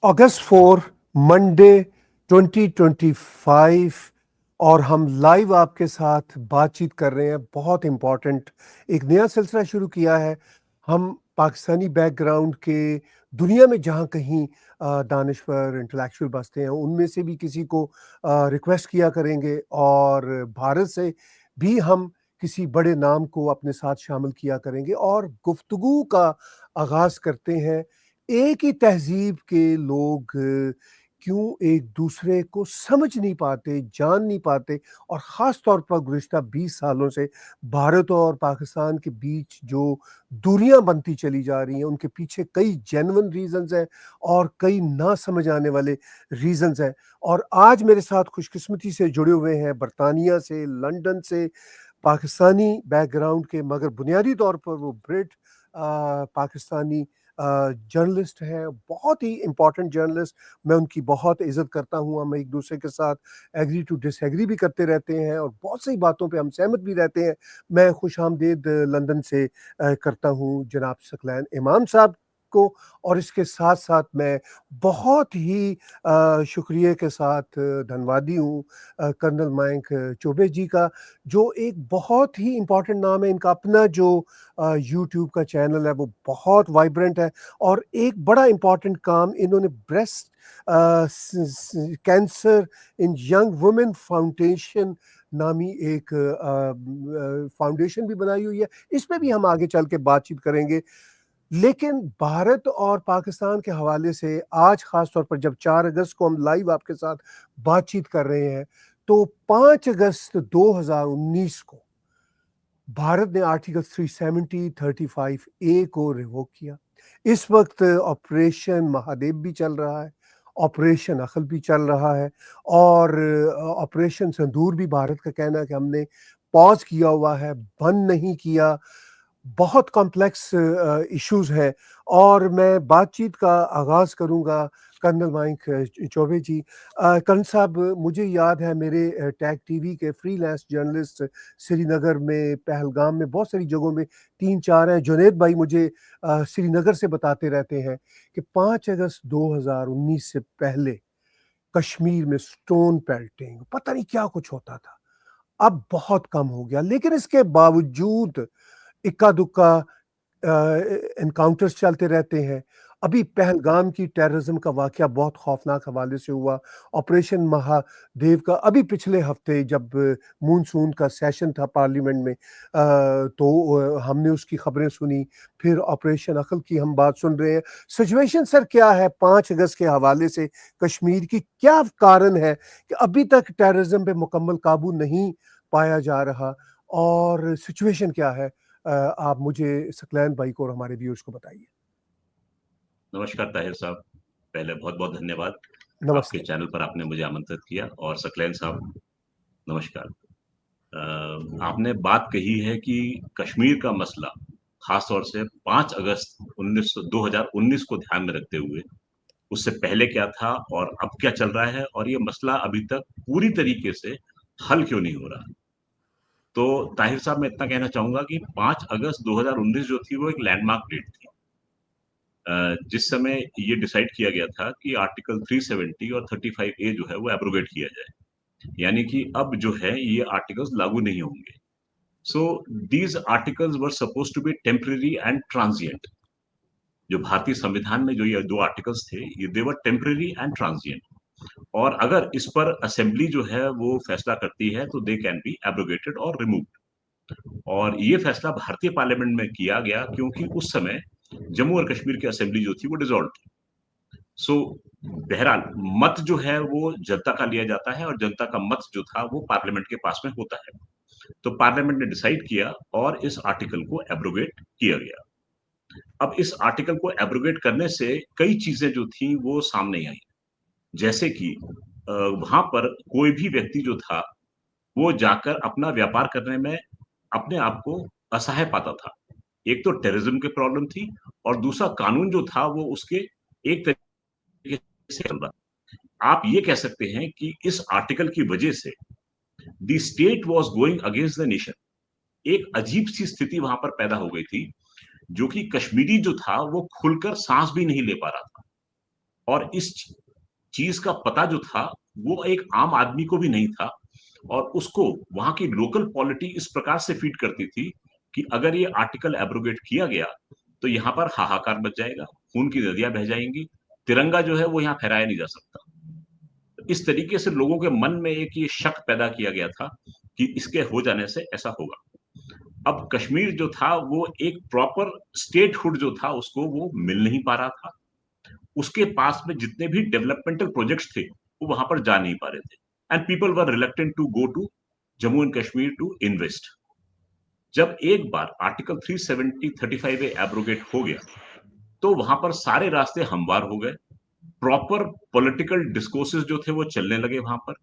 अगस्त 4 Monday 2025 और हम live आपके साथ बातचीत कर रहे हैं। बहुत इम्पोर्टेंट एक नया सिलसिला शुरू किया है। हम पाकिस्तानी बैकग्राउंड के दुनिया में जहाँ कहीं दानिश्वर इंटेलेक्चुअल बसते हैं उनमें से भी किसी को रिक्वेस्ट किया करेंगे, और भारत से भी हम किसी बड़े नाम को अपने साथ शामिल किया करेंगे और गुफ्तगू का आगाज़ करते हैं। एक ही तहजीब के लोग क्यों एक दूसरे को समझ नहीं पाते, जान नहीं पाते, और ख़ास तौर पर गुज़िश्ता 20 सालों से भारत और पाकिस्तान के बीच जो दूरियां बनती चली जा रही हैं, उनके पीछे कई जेन्युइन रीज़न्स हैं और कई ना समझ आने वाले रीज़न्स हैं। और आज मेरे साथ खुशकिस्मती से जुड़े हुए हैं बरतानिया से, लंदन से, पाकिस्तानी बैकग्राउंड के, मगर बुनियादी तौर पर वो ब्रिट पाकिस्तानी जर्नलिस्ट हैं, बहुत ही इम्पोर्टेंट जर्नलिस्ट। मैं उनकी बहुत इज़्ज़त करता हूँ। हम एक दूसरे के साथ एग्री टू डिसएग्री भी करते रहते हैं और बहुत सी बातों पे हम सहमत भी रहते हैं। मैं खुशामदीद लंदन से करता हूँ जनाब सकलैन इमाम साहब को, और इसके साथ-साथ मैं बहुत ही शुक्रिया के साथ धन्यवादी हूँ कर्नल मयंक चौबे जी का, जो एक बहुत ही इम्पोर्टेंट नाम है। इनका अपना जो यूट्यूब का चैनल है वो बहुत वाइब्रेंट है, और एक बड़ा इम्पोर्टेंट काम इन्होंने breast cancer in young women foundation नामी एक फाउंडेशन भी बनाई हुई है। इस पे भी हम आगे चल के बातचीत करेंगे। लेकिन भारत और पाकिस्तान के हवाले से आज ख़ास तौर पर जब 4 अगस्त को हम लाइव आपके साथ बातचीत कर रहे हैं, तो 5 अगस्त 2019 को भारत ने आर्टिकल 370 35 ए को रिवोक किया। इस वक्त ऑपरेशन महादेव भी चल रहा है, ऑपरेशन अखल भी चल रहा है, और ऑपरेशन संदूर भी भारत का कहना है कि हमने पॉज किया हुआ है, बंद नहीं किया। बहुत कॉम्प्लेक्स इश्यूज हैं, और मैं बातचीत का आगाज़ करूंगा कर्नल माइक चौबे जी। कर्नल साहब, मुझे याद है मेरे टैग टीवी के फ्रीलांस जर्नलिस्ट श्रीनगर में, पहलगाम में, बहुत सारी जगहों में 3-4 हैं। जुनैद भाई मुझे श्रीनगर से बताते रहते हैं कि 5 अगस्त 2019 से पहले कश्मीर में स्टोन पेल्टिंग पता नहीं क्या कुछ होता था। अब बहुत कम हो गया, लेकिन इसके बावजूद इक्का दुक्का एनकाउंटर्स चलते रहते हैं। अभी पहलगाम की टेररिज्म का वाकया बहुत खौफनाक हवाले से हुआ। ऑपरेशन महादेव का अभी पिछले हफ्ते जब मूनसून का सेशन था पार्लियामेंट में, तो हमने उसकी खबरें सुनी। फिर ऑपरेशन अकल की हम बात सुन रहे हैं। सिचुएशन सर क्या है 5 अगस्त के हवाले से कश्मीर की? क्या कारण है कि अभी तक टेररिज्म पे मुकम्मल काबू नहीं पाया जा रहा, और सिचुएशन क्या है? आप मुझे सकलैन भाई को और हमारे व्यूअर्स को बताइए। नमस्कार ताहिर साहब। पहले बहुत-बहुत धन्यवाद। आपके नमस्ते। चैनल पर आपने मुझे आमंत्रित किया और सकलैन साहब नमस्कार। आपने बात कही है कि कश्मीर का मसला ख़ास तौर से 5 अगस्त 2019 को ध्यान में रखते हुए, उससे पहले क्या था और अब क्या चल रहा है और ये मसला अभी तक पूरी तरीके से हल क्यों नहीं हो रहा? तो ताहिर साहब, मैं इतना कहना चाहूँगा कि 5 अगस्त 2019 जो थी वो एक लैंडमार्क डेट थी। जिस समय ये डिसाइड किया गया था कि आर्टिकल 370 और 35 ए जो है वो एब्रोगेट किया जाए, यानी कि अब जो है ये आर्टिकल्स लागू नहीं होंगे। So these articles were supposed to be temporary and transient. जो भारतीय संविधान में जो ये दो आर्टिकल्स थे, ये दे वर टेम्पररी एंड ट्रांजिएंट, और अगर इस पर असेंबली जो है वो फैसला करती है तो दे कैन बी एब्रोगेटेड और रिमूव्ड। और ये फैसला भारतीय पार्लियामेंट में किया गया क्योंकि उस समय जम्मू और कश्मीर की असेंबली जो थी वो डिसॉल्व थी। सो बहरहाल मत जो है वो जनता का लिया जाता है और जनता का मत जो था वो पार्लियामेंट के पास में होता है। तो पार्लियामेंट ने डिसाइड किया और इस आर्टिकल को एब्रोगेट किया गया। अब इस आर्टिकल को एब्रोगेट करने से कई चीजें जो थी वो सामने आई। जैसे कि वहां पर कोई भी व्यक्ति जो था वो जाकर अपना व्यापार करने में अपने आप को असहाय पाता था। एक तो टेररिज्म की प्रॉब्लम थी और दूसरा कानून जो था वो उसके एक तरीके से चल रहा। आप ये कह सकते हैं कि इस आर्टिकल की वजह से the state was going against the nation. एक अजीब सी स्थिति वहां पर पैदा हो गई थी, जो कि कश्मीरी जो था वो खुलकर सांस भी नहीं ले पा रहा था। और इस चीज का पता जो था वो एक आम आदमी को भी नहीं था, और उसको वहां की लोकल पॉलिटी इस प्रकार से फीड करती थी कि अगर ये आर्टिकल एब्रोगेट किया गया तो यहाँ पर हाहाकार मच जाएगा, खून की नदियां बह जाएंगी, तिरंगा जो है वो यहाँ फहराया नहीं जा सकता। इस तरीके से लोगों के मन में एक ये शक पैदा किया गया था कि इसके हो जाने से ऐसा होगा। अब कश्मीर जो था वो एक प्रॉपर स्टेटहुड जो था उसको वो मिल नहीं पा रहा था। उसके पास में जितने भी डेवलपमेंटल प्रोजेक्ट्स थे वो वहां पर जा नहीं पा रहे थे, and people were reluctant to go to Jammu and Kashmir to invest. जब एक बार आर्टिकल 370 35 ए एब्रोगेट हो गया तो वहां पर सारे रास्ते हमवार हो गए, प्रॉपर पॉलिटिकल डिस्कोर्सेस जो थे वो चलने लगे वहां पर।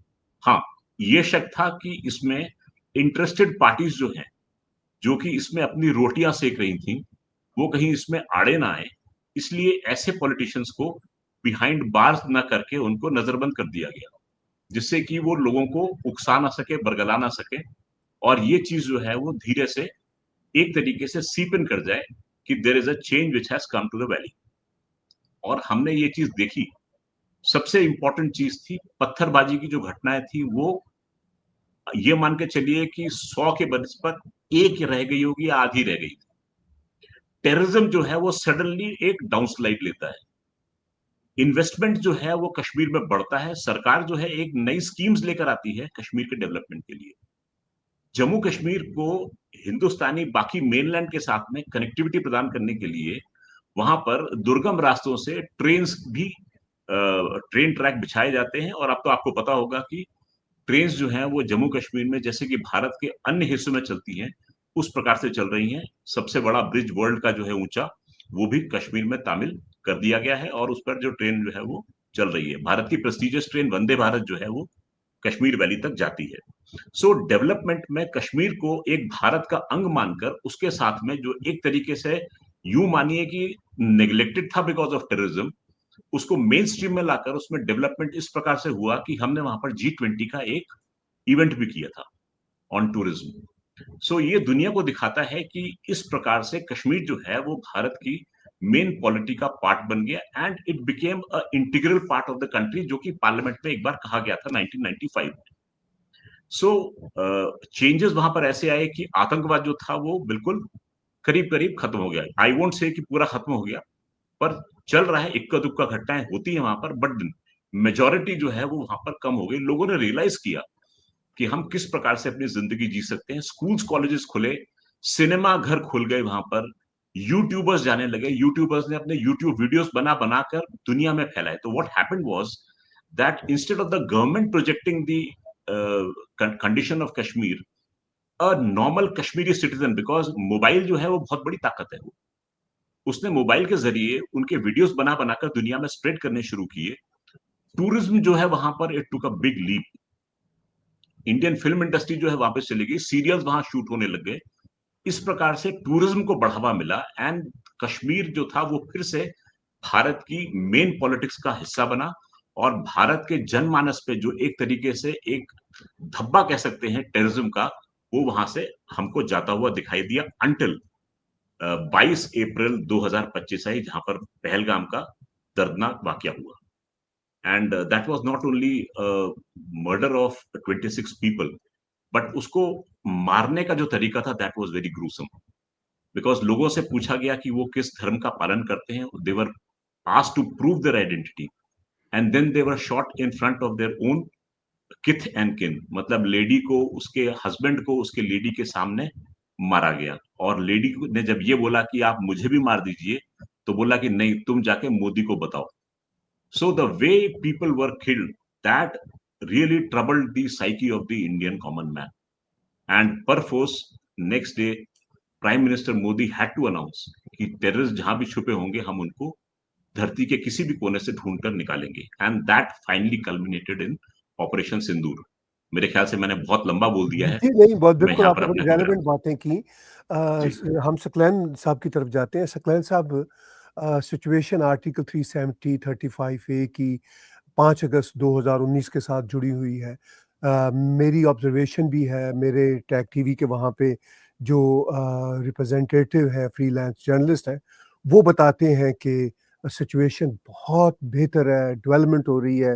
हाँ, ये शक था कि इसमें इंटरेस्टेड पार्टीज जो हैं, जो कि इसमें अपनी रोटियां सेक रही थी, वो कहीं इसमें आड़े ना आए, इसलिए ऐसे पॉलिटिशियंस को बिहाइंड बार्स ना करके उनको नजरबंद कर दिया गया, जिससे कि वो लोगों को उकसा ना सके, बरगला ना सके, और ये चीज जो है वो धीरे से एक तरीके से सीप इन कर जाए कि there is a change which has come to the valley. और हमने ये चीज देखी। सबसे इंपॉर्टेंट चीज थी पत्थरबाजी की जो घटनाएं थी वो, ये मान के चलिए कि 100 के बनस्पत एक रह गई होगी या आधी रह गई। टेररिज्म जो है वो सडनली एक डाउनस्लाइड लेता है, इन्वेस्टमेंट जो है वो कश्मीर में बढ़ता है, सरकार जो है एक नई स्कीम्स लेकर आती है कश्मीर के डेवलपमेंट के लिए। जम्मू कश्मीर को हिंदुस्तानी बाकी मेनलैंड के साथ में कनेक्टिविटी प्रदान करने के लिए वहां पर दुर्गम रास्तों से ट्रेन भी, ट्रेन ट्रैक बिछाए जाते हैं। और अब तो आपको पता होगा कि ट्रेन जो हैं वो जम्मू कश्मीर में जैसे कि भारत के अन्य हिस्सों में चलती हैं उस प्रकार से चल रही हैं। सबसे बड़ा ब्रिज वर्ल्ड का जो है ऊंचा, वो भी कश्मीर में तामील कर दिया गया है, और उस पर जो ट्रेन जो है वो चल रही है। भारत की प्रेस्टिजियस ट्रेन वंदे भारत जो है वो कश्मीर वैली तक जाती है। सो डेवलपमेंट में कश्मीर को एक भारत का अंग मानकर उसके साथ में जो एक तरीके से यूं मानिए कि नेग्लेक्टेड था बिकॉज ऑफ टेररिज्म, उसको मेन स्ट्रीम में लाकर उसमें डेवलपमेंट इस प्रकार से हुआ कि हमने वहां पर G20 का एक इवेंट भी किया था ऑन टूरिज्म। सो ये दुनिया को दिखाता है कि इस प्रकार से कश्मीर जो है वो भारत की मेन पॉलिटी का पार्ट बन गया, and it became a integral part of the country, जो कि पार्लियामेंट में एक बार कहा गया था 1995 में। सो चेंजेस वहां पर ऐसे आए कि आतंकवाद जो था वो बिल्कुल करीब करीब खत्म हो गया। आई वोंट से कि पूरा खत्म हो गया, पर चल रहा है, इक्का दुक्का घटनाएं होती है वहां पर, बट मेजोरिटी जो है वो वहां पर कम हो गई। लोगों ने रियलाइज किया कि हम किस प्रकार से अपनी जिंदगी जी सकते हैं। स्कूल्स कॉलेजेस खुले, सिनेमा घर खुल गए वहां पर, यूट्यूबर्स जाने लगे, यूट्यूबर्स ने अपने यूट्यूब वीडियोस बना बनाकर दुनिया में फैलाए। तो what happened was that instead of the government projecting the condition of Kashmir, a normal Kashmiri citizen, because mobile जो है वो बहुत बड़ी ताकत है, उसने मोबाइल के जरिए उनके वीडियोस बना बनाकर दुनिया में स्प्रेड करने शुरू किए। टूरिज्म जो है वहां पर it took a big leap. Indian film industry जो है वापस चली गई, सीरियल्स वहां शूट होने लग गए। इस प्रकार से टूरिज्म को बढ़ावा मिला, एंड कश्मीर जो था वो फिर से भारत की मेन पॉलिटिक्स का हिस्सा बना। और भारत के जनमानस पे जो एक तरीके से एक धब्बा कह सकते हैं टेररिज्म का, वो वहां से हमको जाता हुआ दिखाई दिया, अंटिल 22 अप्रैल 2025 है जहां पर पहलगाम का दर्दनाक वाकया हुआ। And that was not only murder of 26 people, but उसको मारने का जो तरीका था that was very gruesome. Because लोगों से पूछा गया कि वो किस धर्म का पालन करते हैं, they were asked to prove their identity, and then they were shot in front of their own kith and kin. मतलब लेडी को, उसके हस्बैंड को उसके लेडी के सामने मारा गया, और लेडी ने जब ये बोला कि आप मुझे भी मार दीजिए, तो बोला कि नहीं, तुम जाके मोदी को बताओ। So the way people were killed, that really troubled the psyche of the Indian common man. And perforce next day prime minister Modi had to announce कि टेररिस्ट जहां भी छुपे होंगे हम उनको धरती के किसी भी कोने से ढूंढकर निकालेंगे। And that finally culminated in operation Sindoor. मेरे ख्याल से मैंने बहुत लंबा बोल दिया है, जी, नहीं, बहुत मैं बिल्कुल यहाँ पर आपने अपना बड़ी क्यों विराम। रेलेवेंट बातें की। जी। हम सकलैन साहब की तरफ जाते हैं। सकलैन साहब, सिचुएशन आर्टिकल 370 35 ए की 5 अगस्त 2019 के साथ जुड़ी हुई है। मेरी ऑब्जर्वेशन भी है, मेरे टैग टीवी के वहाँ पे जो रिप्रेजेंटेटिव हैं, फ्रीलांस जर्नलिस्ट हैं, वो बताते हैं कि सिचुएशन बहुत बेहतर है, डेवलपमेंट हो रही है।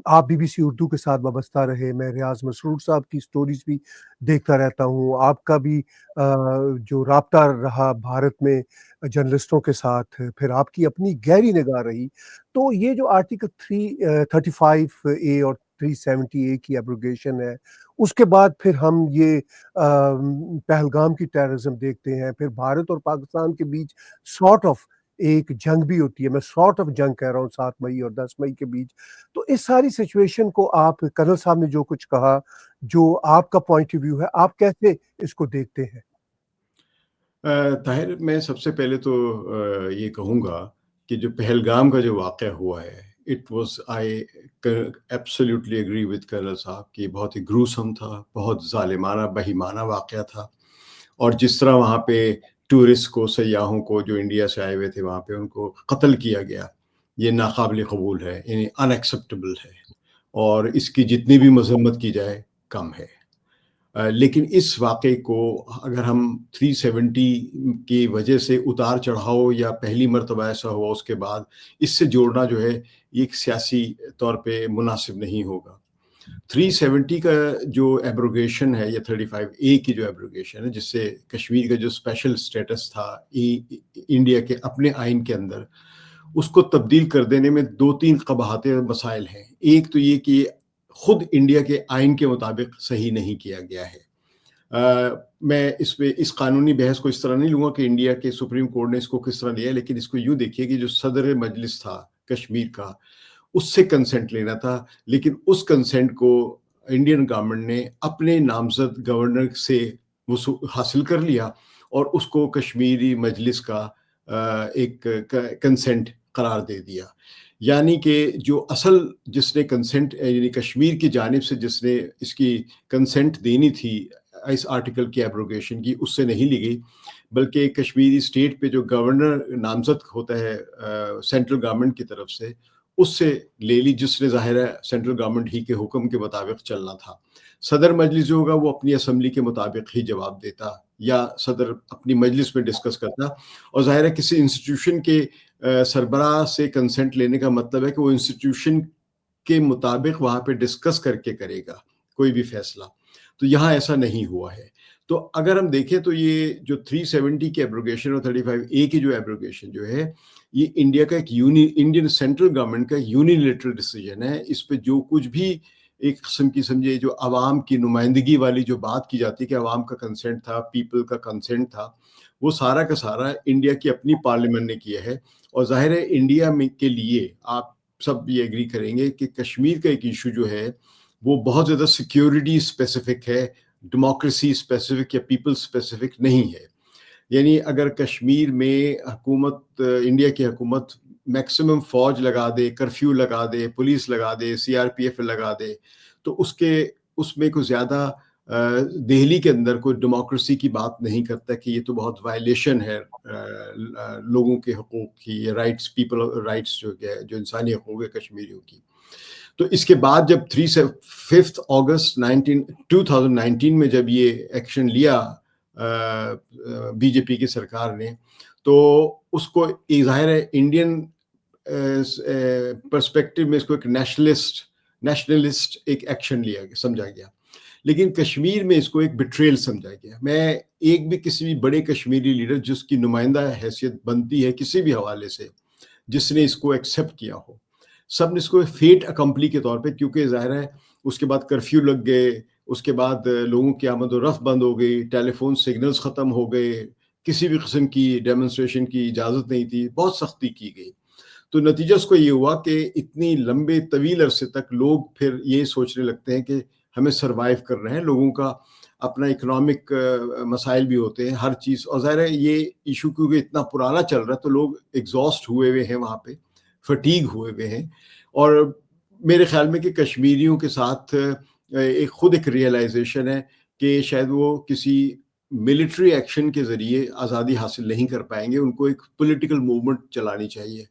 आप बीबीसी उर्दू के साथ वाबस्ता रहे, मैं रियाज़ मसरूर साहब की स्टोरीज़ भी देखता रहता हूँ। आपका भी जो राब्ता रहा भारत में जर्नलिस्टों के साथ, फिर आपकी अपनी गहरी निगाह रही। तो ये जो आर्टिकल 35 ए और 370 ए की एब्रोगेशन है, उसके बाद फिर हम ये पहलगाम की टेररिज़्म देखते हैं, फिर भारत और पाकिस्तान के बीच सॉर्ट ऑफ एक जंग भी होती है। मैं सॉर्ट ऑफ जंग कह रहा हूँ 7 मई और 10 मई के बीच। तो इस सारी सिचुएशन को आप कर्नल साहब ने जो कुछ कहा, जो आपका पॉइंट ऑफ व्यू है, आप कैसे इसको देखते हैं? ताहिर, मैं सबसे पहले तो ये कहूँगा कि जो पहलगाम का जो वाक़या हुआ है, इट वाज़ आई क एब्सोल्यूटली एग्री विद कर्नल साहब कि बहुत ही ग्रूसम था, बहुत ज़ालिमाना, बेईमाना वाक़या था। और जिस तरह वहाँ पे टूरिस्ट को, सयाहों को जो इंडिया से आए हुए थे वहाँ पे, उनको कत्ल किया गया, ये नाक़ाबिल क़बूल है, यानी अनएक्सेप्टेबल है और इसकी जितनी भी मज़म्मत की जाए कम है। लेकिन इस वाक़े को अगर हम 370 की वजह से उतार-चढ़ाव या पहली मर्तबा ऐसा हुआ उसके बाद इससे जोड़ना जो है, ये एक सियासी तौर पे मुनासिब नहीं होगा। 370 का जो एब्रोगेशन है या 35 ए की जो एब्रोगेशन है, जिससे कश्मीर का जो स्पेशल स्टेटस था इंडिया के अपने आइन के अंदर, उसको तब्दील कर देने में 2-3 क़बाहते मसाइल हैं। एक तो ये कि खुद इंडिया के आइन के मुताबिक सही नहीं किया गया है। मैं इस कानूनी बहस को इस तरह नहीं लूँगा कि इंडिया के सुप्रीम कोर्ट ने इसको किस तरह लिया है, लेकिन इसको यूँ देखिए कि जो सदर मजलिस था कश्मीर का, उससे कंसेंट लेना था, लेकिन उस कंसेंट को इंडियन गवर्नमेंट ने अपने नामज़द गवर्नर से हासिल कर लिया और उसको कश्मीरी मजलिस का एक कंसेंट करार दे दिया। यानी कि जो असल जिसने कंसेंट, यानी कश्मीर की जानिब से जिसने इसकी कंसेंट देनी थी इस आर्टिकल की एब्रोगेशन की, उससे नहीं ली गई, बल्कि कश्मीरी स्टेट पे जो गवर्नर नामज़द होता है सेंट्रल गवर्नमेंट की तरफ से, उससे ले ली, जिसने ज़ाहिर है सेंट्रल गवर्नमेंट ही के हुक्म के मुताबिक चलना था। सदर मजलिस जो होगा वो अपनी असम्बली के मुताबिक ही जवाब देता या सदर अपनी मजलिस में डिस्कस करता, और ज़ाहिर है किसी इंस्टीट्यूशन के सरबराह से कंसेंट लेने का मतलब है कि वो इंस्टीट्यूशन के मुताबिक वहाँ पे डिस्कस करके करेगा कोई भी फैसला। तो यहाँ ऐसा नहीं हुआ है। तो अगर हम देखें तो ये जो 370 की एब्रोगेशन और 35 ए की जो एब्रोगेशन जो है, ये इंडिया का एक इंडियन सेंट्रल गवर्नमेंट का यूनिलैटरल डिसीजन है। इस पे जो कुछ भी एक किस्म की समझिए जो अवाम की नुमाइंदगी वाली जो बात की जाती है कि अवाम का कंसेंट था, पीपल का कंसेंट था, वो सारा का सारा इंडिया की अपनी पार्लियामेंट ने किया है। और ज़ाहिर है इंडिया में के लिए आप सब ये एग्री करेंगे कि कश्मीर का एक इशू जो है वो बहुत ज़्यादा सिक्योरिटी स्पेसिफिक है, डेमोक्रेसी स्पेसिफिक या पीपल स्पेसिफिक नहीं है। यानी अगर कश्मीर में हुकूमत, इंडिया की हुकूमत मैक्सिमम फ़ौज लगा दे, कर्फ्यू लगा दे, पुलिस लगा दे, सीआरपीएफ लगा दे, तो उसमें कुछ ज़्यादा दिल्ली के अंदर कोई डेमोक्रेसी की बात नहीं करता कि ये तो बहुत वायलेशन है लोगों के हकूक़ की, राइट्स, पीपल राइट्स जो इंसानी हकूक़ है कश्मीरियों की। तो इसके बाद जब 5 अगस्त 2019 में जब ये एक्शन लिया बीजेपी की सरकार ने, तो उसको ज़ाहिर है इंडियन पर्सपेक्टिव में इसको एक नेशनलिस्ट एक एक्शन लिया गया, समझा गया। लेकिन कश्मीर में इसको एक बिट्रेयल समझा गया। मैं एक भी किसी भी बड़े कश्मीरी लीडर जिसकी नुमाइंदा हैसियत बनती है किसी भी हवाले से, जिसने इसको एक्सेप्ट किया हो, सब ने इसको फेट अकम्पली के तौर पे, क्योंकि ज़ाहिर है उसके बाद कर्फ्यू लग गए, उसके बाद लोगों की आमद और रफ्त बंद हो गई, टेलीफोन सिग्नल्स ख़त्म हो गए, किसी भी किस्म की डेमोन्स्ट्रेशन की इजाज़त नहीं थी, बहुत सख्ती की गई। तो नतीजा उसको ये हुआ कि इतनी लंबे तवील अरसे तक लोग फिर ये सोचने लगते हैं कि हमें सर्वाइव करना है, लोगों का अपना इकोनॉमिक मसाइल भी होते हैं, हर चीज़। और ज़ाहिर है ये इशू क्योंकि इतना पुराना चल रहा है तो लोग एग्जॉस्ट हुए हुए हैं वहाँ पे, फटीग हुए हुए हैं। और मेरे ख्याल में कि कश्मीरियों के साथ खुद एक रियलाइजेशन है कि शायद वो किसी मिलिट्री एक्शन के ज़रिए आज़ादी हासिल नहीं कर पाएंगे, उनको एक पॉलिटिकल मूवमेंट चलानी चाहिए।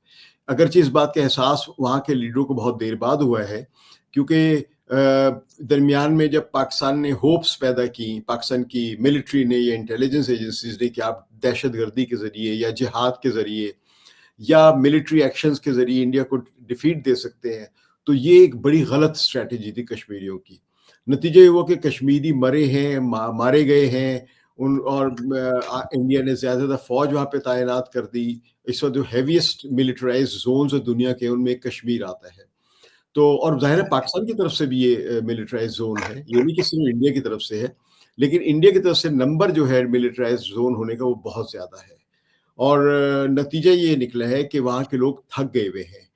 अगरचे इस बात का एहसास वहाँ के लीडरों को बहुत देर बाद हुआ है, क्योंकि दरमियान में जब पाकिस्तान ने होप्स पैदा की, पाकिस्तान की मिलिट्री ने या इंटेलिजेंस एजेंसीज ने, कि आप दहशतगर्दी के ज़रिए या जिहाद के ज़रिए या मिलिट्री एक्शंस के ज़रिए इंडिया को डिफीट दे सकते हैं, तो ये एक बड़ी गलत स्ट्रैटेजी थी कश्मीरियों की। नतीजा ये हुआ कि कश्मीरी मरे हैं, मारे गए हैं और इंडिया ने ज़्यादा फ़ौज वहाँ पे तैनात कर दी। इस वक्त जो हेवीएस्ट मिलिटराइज्ड जोन्स है दुनिया के, उनमें कश्मीर आता है। तो और ज़ाहिर है पाकिस्तान की तरफ से भी ये मिलिटराइज्ड ज़ोन है, ये नहीं कि सिर्फ इंडिया की तरफ से है, लेकिन इंडिया की तरफ से नंबर जो है मिलिटराइज्ड ज़ोन होने का वो बहुत ज़्यादा है। और नतीजा ये निकला है कि वहाँ के लोग थक गए हुए हैं।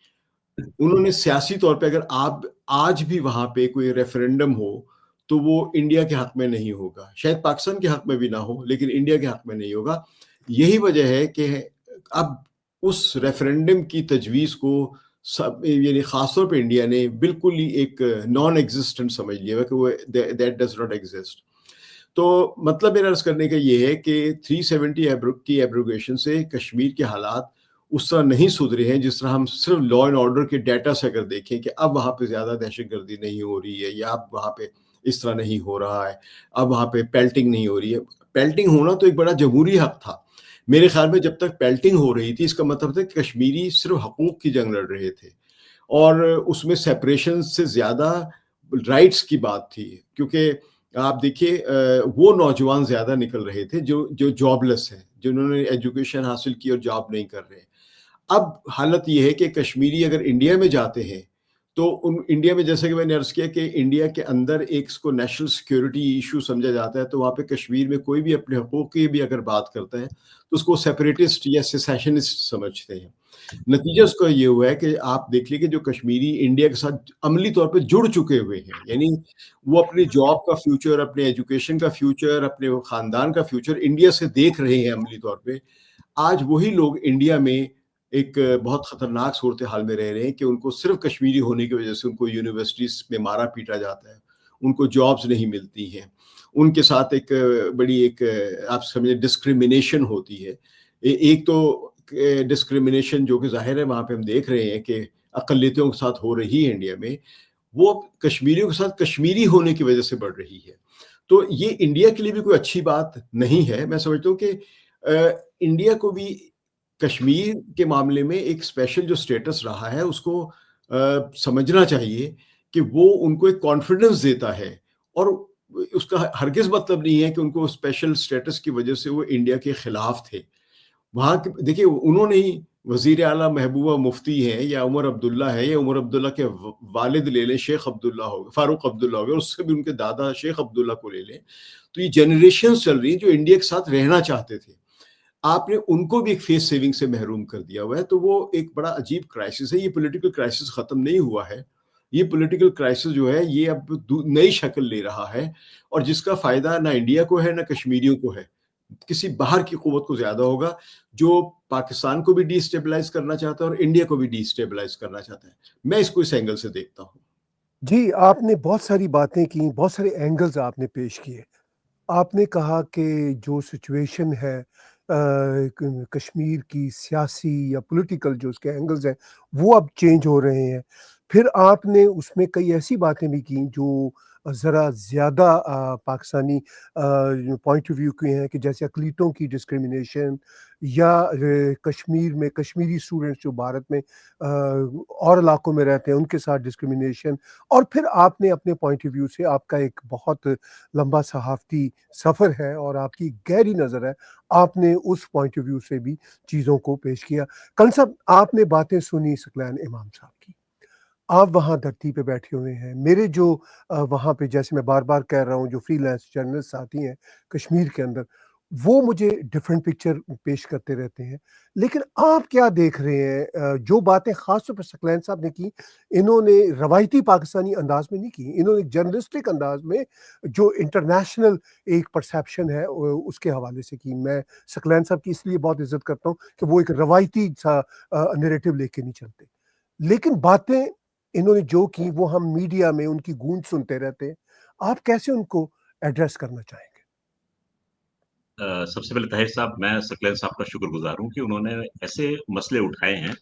उन्होंने सियासी तौर पे, अगर आप आज भी वहाँ पे कोई रेफरेंडम हो, तो वो इंडिया के हक में नहीं होगा। शायद पाकिस्तान के हक में भी ना हो, लेकिन इंडिया के हक में नहीं होगा। यही वजह है कि अब उस रेफरेंडम की तजवीज़ को सब, यानी ख़ास तौर पे इंडिया ने बिल्कुल ही एक नॉन एग्जिस्टेंट समझ लिया है कि वो दैट डज़ नॉट एग्जिस्ट। तो मतलब मेरा अर्ज़ करने का ये है कि 370 की एब्रोगेशन से कश्मीर के हालात उस तरह नहीं सुधरे हैं जिस तरह हम सिर्फ लॉ एंड ऑर्डर के डाटा से अगर देखें कि अब वहाँ पे ज़्यादा दहशतगर्दी नहीं हो रही है, या अब वहाँ पे इस तरह नहीं हो रहा है, अब वहाँ पे पेल्टिंग नहीं हो रही है। पेल्टिंग होना तो एक बड़ा जमहूरी हक था। मेरे ख्याल में जब तक पेल्टिंग हो रही थी, इसका मतलब था कि कश्मीरी सिर्फ हकूक़ की जंग लड़ रहे थे और उसमें सेपरेशन से ज़्यादा राइट्स की बात थी। क्योंकि आप देखिए वो नौजवान ज़्यादा निकल रहे थे जो जो जॉबलेस हैं, जिन्होंने एजुकेशन हासिल की और जॉब नहीं कर रहे। अब हालत ये है कि कश्मीरी अगर इंडिया में जाते हैं, तो उन इंडिया में, जैसे कि मैंने अर्ज़ किया कि इंडिया के अंदर एक इसको नेशनल सिक्योरिटी इश्यू समझा जाता है, तो वहाँ पे कश्मीर में कोई भी अपने हकूक़ की भी अगर बात करता है, तो उसको सेपरेटिस्ट या सेसेशनिस्ट समझते हैं। नतीजा उसका ये हुआ है कि आप देख लीजिए कि जो कश्मीरी इंडिया के साथ अमली तौर पे जुड़ चुके हुए हैं, यानी वो अपनी जॉब का फ्यूचर, अपने एजुकेशन का फ्यूचर, अपने वो ख़ानदान का फ्यूचर इंडिया से देख रहे हैं अमली तौर पे। आज वही लोग इंडिया में एक बहुत ख़तरनाक सूरत हाल में रह रहे हैं कि उनको सिर्फ़ कश्मीरी होने की वजह से उनको यूनिवर्सिटीज़ में मारा-पीटा जाता है, उनको जॉब्स नहीं मिलती हैं, उनके साथ एक बड़ी एक आप समझिए डिस्क्रिमिनेशन होती है। एक तो डिस्क्रिमिनेशन जो कि ज़ाहिर है वहाँ पे हम देख रहे हैं कि अक़लियतों के साथ हो रही है इंडिया में, वो कश्मीरियों के साथ कश्मीरी होने की वजह से बढ़ रही है। तो ये इंडिया के लिए भी कोई अच्छी बात नहीं है। मैं समझता हूँ कि इंडिया को भी कश्मीर के मामले में एक स्पेशल जो स्टेटस रहा है उसको समझना चाहिए कि वो उनको एक कॉन्फिडेंस देता है, और उसका हरगिज़ मतलब नहीं है कि उनको स्पेशल स्टेटस की वजह से वो इंडिया के खिलाफ थे। वहाँ के देखिए, उन्होंने ही वज़ीर आला महबूबा मुफ्ती हैं या उमर अब्दुल्ला है, या उमर अब्दुल्ला के वालिद ले लें, शेख अब्दुल्ला हो गए, फ़ारूक अब्दुल्ला हो गए, और उससे भी उनके दादा शेख अब्दुल्ला को ले लें, तो ये जनरेशंस चल रही हैं जो इंडिया के साथ रहना चाहते थे। आपने उनको भी एक फेस सेविंग से महरूम कर दिया हुआ है, तो वो एक बड़ा अजीब क्राइसिस है। ये पॉलिटिकल क्राइसिस ख़त्म नहीं हुआ है। ये पॉलिटिकल क्राइसिस जो है ये अब नई शक्ल ले रहा है, और जिसका फ़ायदा ना इंडिया को है ना कश्मीरियों को है। किसी बाहर की क़ुव्वत को ज़्यादा होगा, जो पाकिस्तान को भी डिस्टेबलाइज़ करना चाहता है और इंडिया को भी डिस्टेबलाइज़ करना चाहता है। मैं इसको इस एंगल से देखता हूँ। जी, आपने बहुत सारी बातें की, बहुत सारे एंगल्स आपने पेश किए। आपने कहा कि जो सिचुएशन है कश्मीर की सियासी या पॉलिटिकल जो उसके एंगल्स हैं वो अब चेंज हो रहे हैं। फिर आपने उसमें कई ऐसी बातें भी की जो ज़रा ज़्यादा पाकिस्तानी पॉइंट ऑफ व्यू की हैं कि जैसे अक़लियतों की डिस्क्रिमिनेशन या कश्मीर में कश्मीरी स्टूडेंट्स जो भारत में और इलाकों में रहते हैं उनके साथ डिस्क्रिमिनेशन। और फिर आपने अपने पॉइंट ऑफ व्यू से, आपका एक बहुत लंबा सहाफ़ती सफ़र है और आपकी गहरी नज़र है, आपने उस पॉइंट ऑफ व्यू से भी चीज़ों को पेश किया। कल साहब, आपने बातें सुनी सकलैन इमाम साहब की, आप वहाँ धरती पे बैठे हुए हैं। मेरे जो वहाँ पे, जैसे मैं बार-बार कह रहा हूँ, जो फ्रीलांस जर्नलिस्ट साथी हैं कश्मीर के अंदर, वो मुझे डिफरेंट पिक्चर पेश करते रहते हैं। लेकिन आप क्या देख रहे हैं? जो बातें ख़ास तौर पे सकलैन साहब ने की, इन्होंने रवायती पाकिस्तानी अंदाज़ में नहीं की, इन्होंने जर्नलिस्टिक अंदाज़ में जो इंटरनेशनल एक परसेप्शन है उसके हवाले से की। मैं सकलैन साहब की इसलिए बहुत इज़्ज़त करता हूँ कि वो एक रवायती सा नैरेटिव लेके नहीं चलते। लेकिन बातें इन्होंने जो की वो हम मीडिया में उनकी गूंज सुनते रहते हैं। आप कैसे उनको एड्रेस करना चाहेंगे? सबसे पहले ताहिर साहब, मैं सकलैन साहब का शुक्रगुज़ार हूँ कि उन्होंने ऐसे मसले उठाए हैं,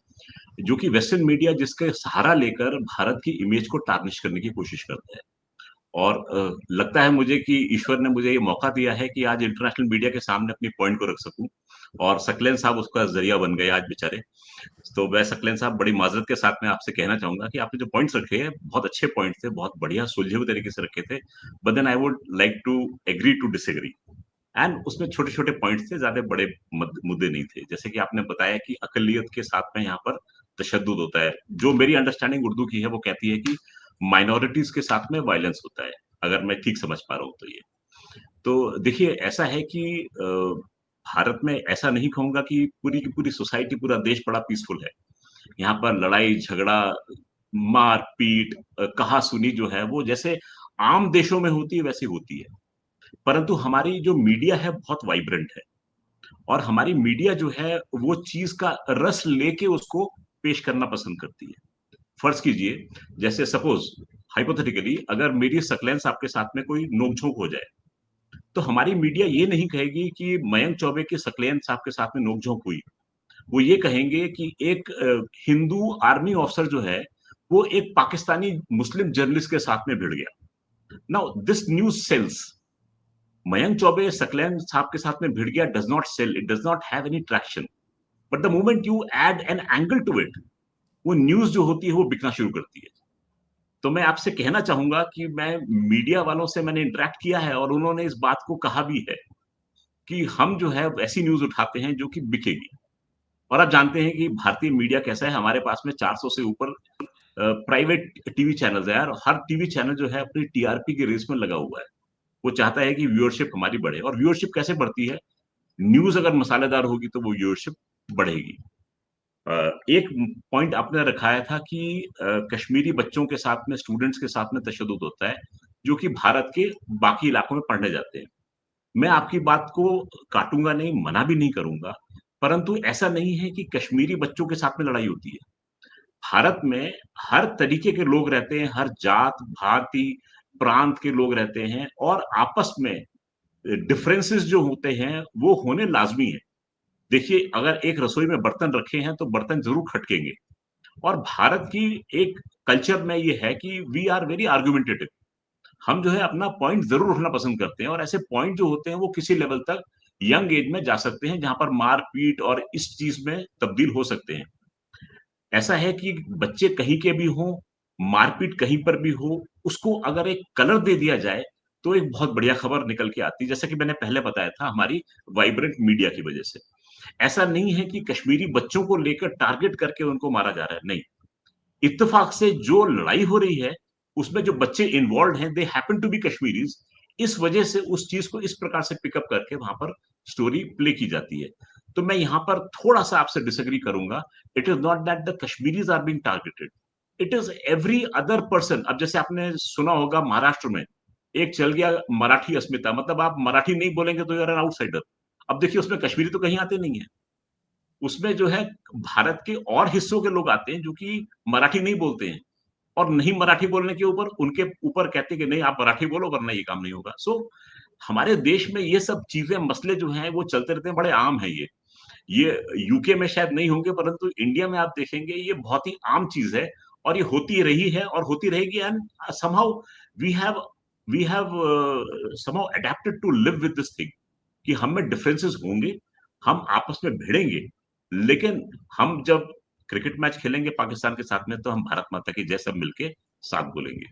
जो कि वेस्टर्न मीडिया जिसके सहारा लेकर भारत की इमेज को टार्निश करने की कोशिश करता है। और लगता है मुझे कि ईश्वर ने मुझे ये मौका दिया है कि आज इंटरनेशनल मीडिया के सामने अपनी पॉइंट को रख सकूं, और सक्लेन साहब उसका जरिया बन गए आज बेचारे। तो मैं सक्लेन साहब बड़ी माजरत के साथ में आपसे कहना चाहूंगा कि आपने जो पॉइंट्स रखे हैं बहुत अच्छे पॉइंट थे, बहुत बढ़िया सुलझे हुए तरीके से रखे थे, but then I would like to agree to disagree. And उसमें छोटे-छोटे पॉइंट्स थे, ज़्यादा बड़े मुद्दे नहीं थे। जैसे कि आपने बताया कि अक़लियत के साथ में यहाँ पर तशद्दुद होता है। जो मेरी अंडरस्टैंडिंग उर्दू की है, वो कहती है कि माइनॉरिटीज़ के साथ में वायलेंस होता है, अगर मैं ठीक समझ पा रहा हूँ तो ये। तो देखिए, ऐसा है कि भारत में ऐसा नहीं कहूँगा कि पूरी की पूरी सोसाइटी, पूरा देश बड़ा पीसफुल है। यहाँ पर लड़ाई-झगड़ा, मार-पीट, कहा-सुनी जो है, वो जैसे आम देशों में होती है, वैसी होती है। परंतु हमारी जो मीडिया है बहुत वाइब्रेंट है, और हमारी मीडिया जो है वो चीज का रस लेके उसको पेश करना पसंद करती है। फर्ज कीजिए, जैसे सपोज हाइपोथेटिकली अगर मेरी सक्लेन साहब के साथ में कोई नोक-झोंक हो जाए, तो हमारी मीडिया ये नहीं कहेगी कि मयंक चौबे की सक्लेन साहब के साथ में नोक-झोंक हुई। वो ये कहेंगे कि एक हिंदू आर्मी ऑफिसर जो है, वो एक पाकिस्तानी मुस्लिम जर्नलिस्ट के साथ में भिड़ गया। Now this news sells. Mayank Choubey Saqlain साहब के साथ में भिड़ गया does not sell, it does not have any traction, but the moment you add an angle to it, वो न्यूज़ जो होती है वो बिकना शुरू करती है। तो मैं आपसे कहना चाहूँगा कि मैं मीडिया वालों से मैंने इंटरैक्ट किया है और उन्होंने इस बात को कहा भी है कि हम जो है वैसी न्यूज़ उठाते हैं जो कि बिकेगी। और आप जानते हैं कि भारतीय मीडिया कैसा है, हमारे पास में 400 से ऊपर प्राइवेट टीवी चैनल्स हैं, और हर टीवी चैनल जो है अपनी टीआरपी की रेस में लगा हुआ है। वो चाहता है कि व्यूअरशिप हमारी बढ़े, और व्यूअरशिप कैसे बढ़ती है? न्यूज़ अगर मसालेदार होगी तो वो व्यूअरशिप बढ़ेगी। एक पॉइंट आपने रखाया था कि कश्मीरी बच्चों के साथ में, स्टूडेंट्स के साथ में तशद्दुद होता है, जो कि भारत के बाकी इलाकों में पढ़ने जाते हैं। मैं आपकी बात को काटूँगा नहीं, मना भी नहीं करूँगा, परंतु ऐसा नहीं है कि कश्मीरी बच्चों के साथ में लड़ाई होती है। भारत में हर तरीके के लोग रहते हैं, हर जात, भांति, प्रांत के लोग रहते हैं, और आपस में डिफरेंसेस जो होते हैं, वो होने लाज़मी है। देखिए, अगर एक रसोई में बर्तन रखे हैं, तो बर्तन ज़रूर खटकेंगे, और भारत की एक कल्चर में ये है कि वी आर वेरी आर्गुमेंटेटिव। हम जो है अपना पॉइंट ज़रूर रखना पसंद करते हैं, और ऐसे पॉइंट जो होते हैं, वो किसी लेवल तक यंग एज में जा सकते हैं, जहाँ पर मार-पीट और इस चीज़ में तब्दील हो सकते हैं। ऐसा है कि बच्चे कहीं के भी हों, मारपीट कहीं पर भी हो, उसको अगर एक कलर दे दिया जाए, तो एक बहुत बढ़िया खबर निकल के आती है। जैसा कि मैंने पहले बताया था, हमारी वाइब्रेंट मीडिया की वजह से। ऐसा नहीं है कि कश्मीरी बच्चों को लेकर टारगेट करके उनको मारा जा रहा है, नहीं। इत्तेफ़ाक से जो लड़ाई हो रही है, उसमें जो बच्चे इन्वॉल्व्ड हैं, they happen to be Kashmiris. इस वजह से उस चीज़ को इस प्रकार से पिकअप करके वहाँ पर स्टोरी प्ले की जाती है। तो मैं यहाँ पर थोड़ा-सा आपसे डिसएग्री करूँगा। It is not that the Kashmiris are being targeted. It is every other person. अब जैसे आपने सुना होगा महाराष्ट्र में, एक चल गया मराठी अस्मिता, मतलब आप मराठी नहीं बोलेंगे तो यू आर एन आउटसाइडर। अब देखिए, उसमें कश्मीरी तो कहीं आते नहीं हैं। उसमें जो है भारत के और हिस्सों के लोग आते हैं जो कि मराठी नहीं बोलते हैं, और नहीं मराठी बोलने के ऊपर उनके ऊपर कहते हैं कि नहीं आप मराठी बोलो वरना ये काम नहीं होगा। सो हमारे देश में ये सब चीज़ें, मसले जो हैं वो चलते रहते हैं, बड़े आम हैं ये। ये यूके में शायद नहीं होंगे, परंतु इंडिया में आप देखेंगे ये बहुत ही आम चीज़ है, और ये होती रही है और होती रहेगी, and somehow we have we have somehow adapted to live with this thing, कि हम में डिफरेंसेस होंगे, हम आपस में भिड़ेंगे, लेकिन हम जब क्रिकेट मैच खेलेंगे पाकिस्तान के साथ में, तो हम भारत माता की जय सब मिलके साथ बोलेंगे।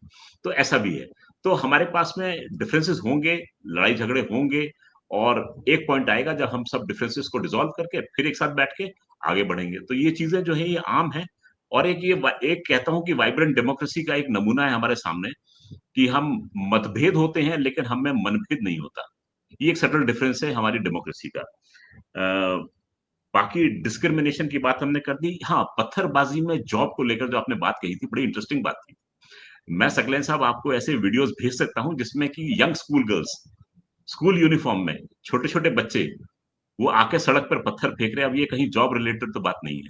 तो ऐसा भी है। तो हमारे पास में डिफरेंसेस होंगे, लड़ाई झगड़े होंगे, और एक पॉइंट आएगा जब हम सब डिफरेंसेस को डिसॉल्व करके फिर एक साथ बैठ के आगे बढ़ेंगे। तो ये चीज़ें जो है ये आम हैं, और एक कहता हूँ कि वाइब्रेंट डेमोक्रेसी का एक नमूना है हमारे सामने, कि हम मतभेद होते हैं लेकिन हम में मनभेद नहीं होता। ये एक सटल डिफरेंस है हमारी डेमोक्रेसी का। बाकी डिस्क्रिमिनेशन की बात हमने कर दी। हाँ, पत्थरबाज़ी में जॉब को लेकर जो आपने बात कही थी, बड़ी इंटरेस्टिंग बात थी। मैं सकलेन साहब आपको ऐसे वीडियोज़ भेज सकता हूँ जिसमें कि young school girls, school uniform में, छोटे-छोटे बच्चे, वो आके सड़क पर पत्थर फेंक रहे हैं। अब ये कहीं जॉब रिलेटेड तो बात नहीं है।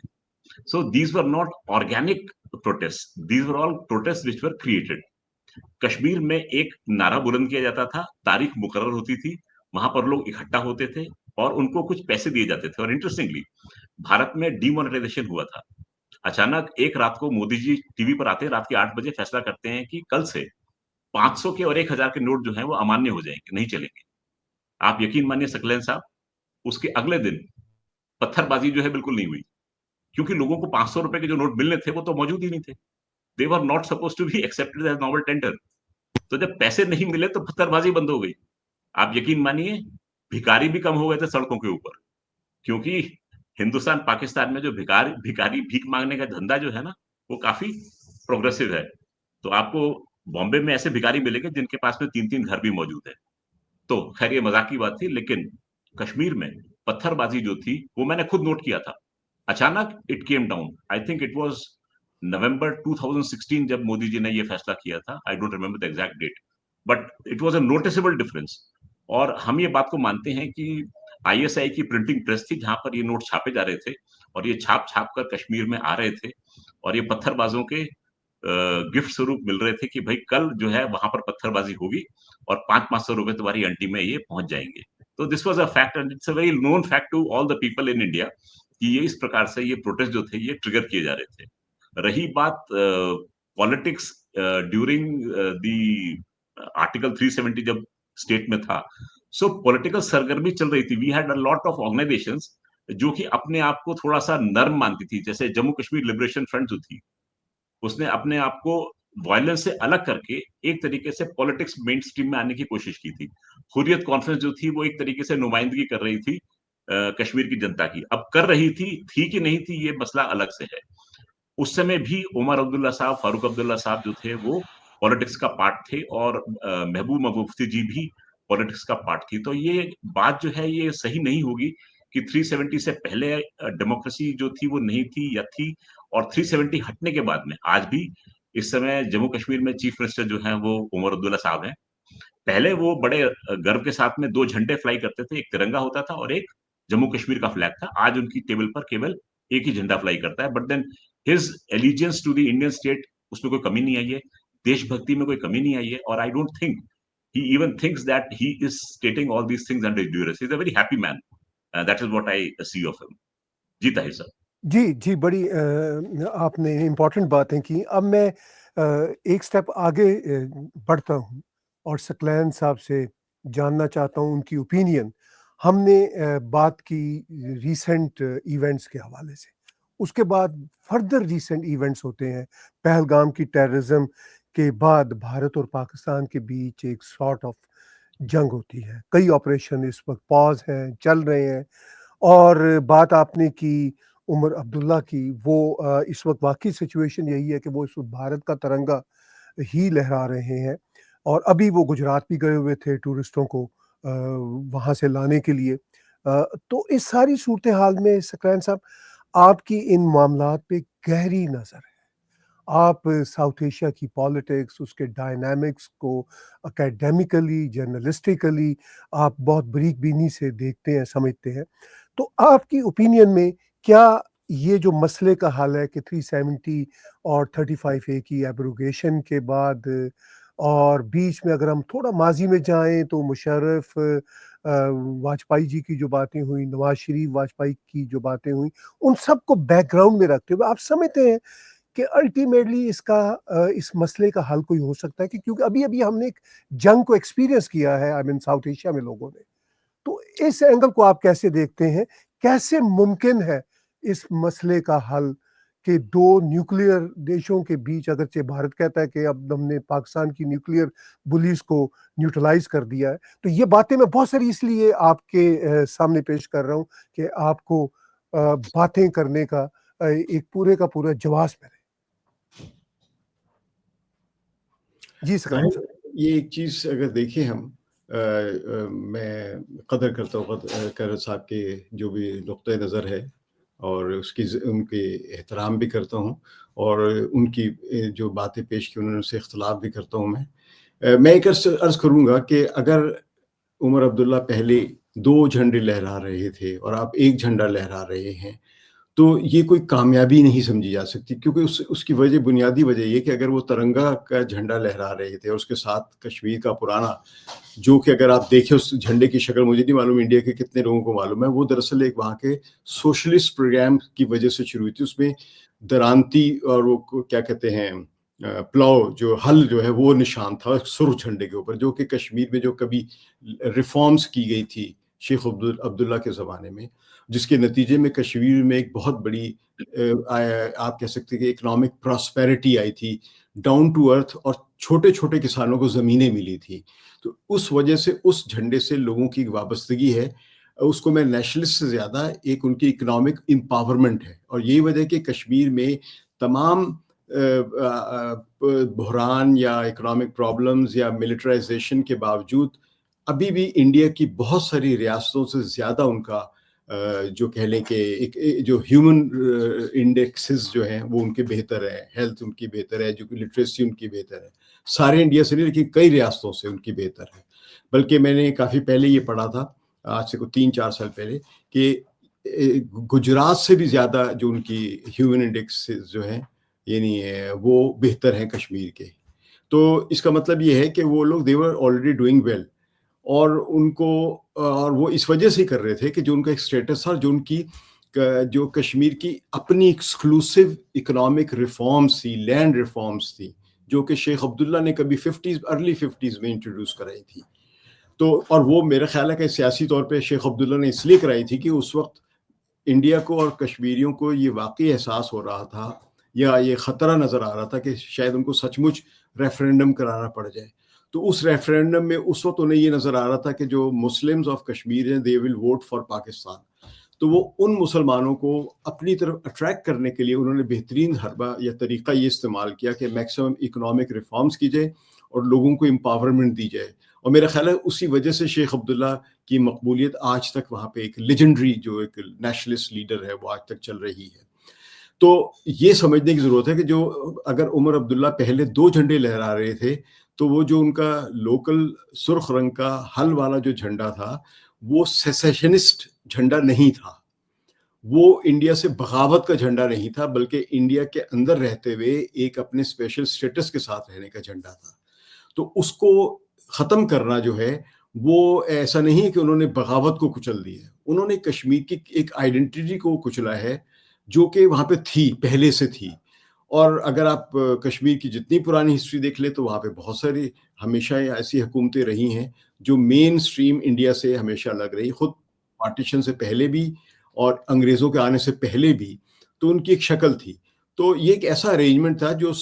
So these were not organic protest, these were all protest which were created. Kashmir में एक नारा बुलंद किया जाता था, तारीख मुकर्रर होती थी, वहाँ पर लोग इकट्ठा होते थे और उनको कुछ पैसे दिए जाते थे, और इंटरेस्टिंगली भारत में डिमोनेटाइजेशन हुआ था। अचानक एक रात को मोदी जी टीवी पर आते हैं, रात के 8 बजे फैसला करते हैं कि कल से 500 के और 1000 के नोट जो हैं वो अमान्य हो जाएँगे, नहीं चलेंगे। आप यकीन मानिए सकलैन साहब, उसके अगले दिन पत्थरबाज़ी जो है बिल्कुल नहीं हुई, क्योंकि लोगों को ₹500 के जो नोट मिलने थे वो तो मौजूद ही नहीं थे। They were not supposed to be accepted as novel tender. तो जब पैसे नहीं मिले तो पत्थरबाज़ी बंद हो गई। आप यकीन मानिए, भिखारी भी कम हो गए थे सड़कों के ऊपर, क्योंकि हिंदुस्तान, पाकिस्तान में जो भिखारी भिखारी भीख माँगने का धंधा जो है ना, वो काफ़ी प्रोग्रेसिव है। तो आपको बॉम्बे में ऐसे भिखारी मिलेंगे जिनके पास में 3-3 घर भी मौजूद है। तो खैर ये मज़ाक की बात थी, लेकिन कश्मीर में पत्थरबाज़ी जो थी, वो मैंने खुद नोट किया था। अचानक it came down. I think it was November 2016 जब मोदी जी ने ये फैसला किया था। I don't remember the exact date, but it was a noticeable difference. और हम ये बात को मानते हैं कि आईएसआई की प्रिंटिंग प्रेस थी, जहाँ पर ये नोट छापे जा रहे थे और ये छाप-छाप कर कश्मीर में आ रहे थे और ये पत्थरबाज़ों के गिफ्ट स्वरूप मिल रहे थे कि भई कल जो है वहाँ पर पत्थरबाज़ी होगी और 500-500 रुपए तुम्हारी अंटी में ये पहुँच जाएँगे। तो this was a fact and it's a very known fact to all the people in India कि ये इस प्रकार से ये प्रोटेस्ट जो थे ये ट्रिगर किए जा रहे थे। रही बात पॉलिटिक्स ड्यूरिंग द आर्टिकल 370 जब स्टेट में था, सो पॉलिटिकल सरगर्मी चल रही थी। We had a lot of organisations जो कि अपने आप को थोड़ा-सा नर्म मानती थी। जैसे जम्मू कश्मीर लिबरेशन फ्रंट जो थी, उसने अपने आप को वायलेंस से अलग करके एक तरीके से पॉलिटिक्स मेन स्ट्रीम में आने की कोशिश की थी। हुर्रियत कॉन्फ्रेंस जो थी वो एक तरीके से नुमाइंदगी कर रही थी कश्मीर की जनता की। अब कर रही थी कि नहीं थी ये मसला अलग से है। उस समय भी उमर अब्दुल्ला साहब, फारूक अब्दुल्ला साहब जो थे वो पॉलिटिक्स का पार्ट थे और महबूबा मुफ्ती जी भी पॉलिटिक्स का पार्ट थी। तो ये बात जो है ये सही नहीं होगी कि 370 से पहले डेमोक्रेसी जो थी वो नहीं थी या थी और 370 हटने के बाद में आज भी इस समय जम्मू कश्मीर में चीफ मिनिस्टर जो हैं वो उमर अब्दुल्ला साहब हैं। पहले वो बड़े गर्व के साथ में 2 झंडे फ्लाई करते थे, एक तिरंगा होता था और एक जम्मू कश्मीर का फ्लैग था। आज उनकी टेबल पर केवल एक ही झंडा फ्लाई करता है, but then his allegiance to the Indian state उसमें कोई कमी नहीं आई है, देशभक्ति में कोई कमी नहीं आई है और I don't think he even thinks that he is stating all these things under duress. He's a very happy man. That is what I see of him. जी ताहिर साहब। जी, जी, बड़ी आपने इम्पोर्टेंट बातें की। अब मैं एक स्टेप आगे बढ़ता हूँ और सकलैन साहब से जानना चाहता हूँ उनकी ओपिनियन। हमने बात की रीसेंट इवेंट्स के हवाले से। उसके बाद फर्दर रीसेंट इवेंट्स होते हैं। पहलगाम की टेररिज़्म के बाद भारत और पाकिस्तान के बीच एक सॉर्ट ऑफ जंग होती है। कई ऑपरेशन इस वक़्त पॉज़ हैं, चल रहे हैं और बात आपने की उमर अब्दुल्ला की, वो इस वक़्त वाक़ई सिचुएशन यही है कि वो इस वक़्त भारत का तिरंगा ही लहरा रहे हैं और अभी वो गुजरात भी गए हुए थे टूरिस्टों को वहाँ से लाने के लिए। तो इस सारी सूरत-ए-हाल में सकलैन साहब, आपकी इन मामलात पे गहरी नज़र है। आप साउथ एशिया की पॉलिटिक्स, उसके डायनामिक्स को एकेडमिकली, जर्नलिस्टिकली आप बहुत बारीक-बीनी से देखते हैं, समझते हैं। तो आपकी ओपिनियन में क्या ये जो मसले का हल है कि 370 और 35A की एब्रोगेशन के बाद और बीच में अगर हम थोड़ा माज़ी में जाएँ तो मुशर्रफ वाजपेयी जी की जो बातें हुई, नवाज़ शरीफ वाजपेयी की जो बातें हुई, उन सबको बैकग्राउंड में रखते हुए आप समझते हैं कि अल्टीमेटली इस मसले का हल कोई हो सकता है कि क्योंकि अभी-अभी हमने एक जंग को एक्सपीरियंस किया है आई मीन साउथ एशिया में लोगों ने। तो इस एंगल को आप कैसे देखते हैं? कैसे मुमकिन है इस मसले का हल कि 2 न्यूक्लियर देशों के बीच अगरचे भारत कहता है कि अब हमने पाकिस्तान की न्यूक्लियर बुलीज़ को न्यूट्रलाइज़ कर दिया है। तो ये बातें मैं बहुत सारी इसलिए आपके सामने पेश कर रहा हूँ कि आपको बातें करने का एक पूरे का पूरा जवाब मिले। जी, सकलैन साहब। ये एक चीज़ अगर देखें हम मैं कदर करता हूँ कैरल साहब के जो भी नुक्ते नज़र है और उनके एहतराम भी करता हूँ और उनकी जो बातें पेश की उन्होंने उससे इख्तलाफ भी करता हूँ मैं एक अर्ज़ करूँगा कि अगर उमर अब्दुल्ला पहले 2 झंडे लहरा रहे थे और आप 1 झंडा लहरा रहे हैं, तो ये कोई कामयाबी नहीं समझी जा सकती क्योंकि उसकी वजह बुनियादी वजह ये कि अगर वो तिरंगा का झंडा लहरा रहे थे और उसके साथ कश्मीर का पुराना, जो कि अगर आप देखें उस झंडे की शक्ल, मुझे नहीं मालूम इंडिया के कितने लोगों को मालूम है, वो दरअसल एक वहाँ के सोशलिस्ट प्रोग्राम की वजह से शुरू हुई थी। उसमें दरांती और वो क्या कहते हैं प्लाव जो हल जो है वो निशान था सुर्ख झंडे के ऊपर, जो कि कश्मीर में जो कभी रिफॉर्म्स की गई थी शेख अब्दुल्ला के ज़माने में, जिसके नतीजे में कश्मीर में एक बहुत बड़ी आप कह सकते हैं कि इकोनॉमिक प्रॉस्पेरिटी आई थी, डाउन टू अर्थ, और छोटे-छोटे किसानों को ज़मीनें मिली थी। तो उस वजह से उस झंडे से लोगों की वाबस्तगी है, उसको मैं नेशनलिस्ट से ज़्यादा एक उनकी इकोनॉमिक एम्पावरमेंट है। और यही वजह है कि कश्मीर में तमाम बहरान या इकोनॉमिक प्रॉब्लम्स या मिलिटराइजेशन के बावजूद अभी भी इंडिया की बहुत सारी रियासतों से ज़्यादा उनका जो कह लें कि एक जो ह्यूमन इंडेक्सेस जो हैं वो उनके बेहतर है, हेल्थ उनकी बेहतर है, जो लिटरेसी उनकी बेहतर है। सारे इंडिया से नहीं, लेकिन कई रियासतों से उनकी बेहतर है। बल्कि मैंने काफ़ी पहले ये पढ़ा था, आज से 3-4 साल पहले, कि गुजरात से भी ज़्यादा जो उनकी ह्यूमन इंडेक्सेस जो हैं यानी वो बेहतर हैं कश्मीर के। तो इसका मतलब ये है कि वो लोग दे वर ऑलरेडी डूइंग वेल, और उनको और वो इस वजह से कर रहे थे कि जो उनका एक स्टेटस था, जो उनकी जो कश्मीर की अपनी एक्सक्लूसिव इकोनॉमिक रिफॉर्म्स थी, लैंड रिफॉर्म्स थी, जो कि शेख अब्दुल्ला ने कभी अर्ली 50s में इंट्रोड्यूस कराई थी। तो और वो मेरा ख्याल है कि सियासी तौर पे शेख अब्दुल्ला ने इसलिए कराई थी कि उस वक्त इंडिया को और कश्मीरियों को ये वाकई एहसास हो रहा था, या ये ख़तरा नज़र आ रहा था कि शायद उनको सचमुच रेफरेंडम कराना पड़ जाए। तो उस रेफरेंडम में उस वक्त उन्हें ये नज़र आ रहा था कि जो मुस्लिम्स ऑफ कश्मीर हैं, they will vote for Pakistan. तो वो उन मुसलमानों को अपनी तरफ अट्रैक्ट करने के लिए उन्होंने बेहतरीन हरबा या तरीका ये इस्तेमाल किया कि मैक्सिमम इकोनॉमिक रिफॉर्म्स की जाए और लोगों को एम्पावरमेंट दी जाए। और मेरा ख्याल है उसी वजह से शेख अब्दुल्ला की मकबूलियत आज तक वहाँ पे एक लेजेंडरी जो एक नेशनलिस्ट लीडर है वो आज तक चल रही है। तो ये समझने की ज़रूरत है कि जो अगर उमर अब्दुल्ला पहले 2 झंडे लहरा रहे थे, तो वो जो उनका लोकल सुर्ख रंग का हल वाला जो झंडा था, वो सेसेशनिस्ट झंडा नहीं था। वो इंडिया से बगावत का झंडा नहीं था, बल्कि इंडिया के अंदर रहते हुए एक अपने स्पेशल स्टेटस के साथ रहने का झंडा था। तो उसको ख़त्म करना जो है, वो ऐसा नहीं है कि उन्होंने बगावत को कुचल दिया है। उन्होंने कश्मीर की एक आइडेंटिटी को कुचला है, जो कि वहाँ पे थी, पहले से थी। और अगर आप कश्मीर की जितनी पुरानी हिस्ट्री देख लें, तो वहाँ पे बहुत सारी हमेशा ऐसी हुकूमतें रही हैं, जो मेन स्ट्रीम इंडिया से हमेशा लग रही, खुद पार्टीशन से पहले भी और अंग्रेज़ों के आने से पहले भी, तो उनकी एक शक्ल थी। तो ये एक ऐसा अरेंजमेंट था जो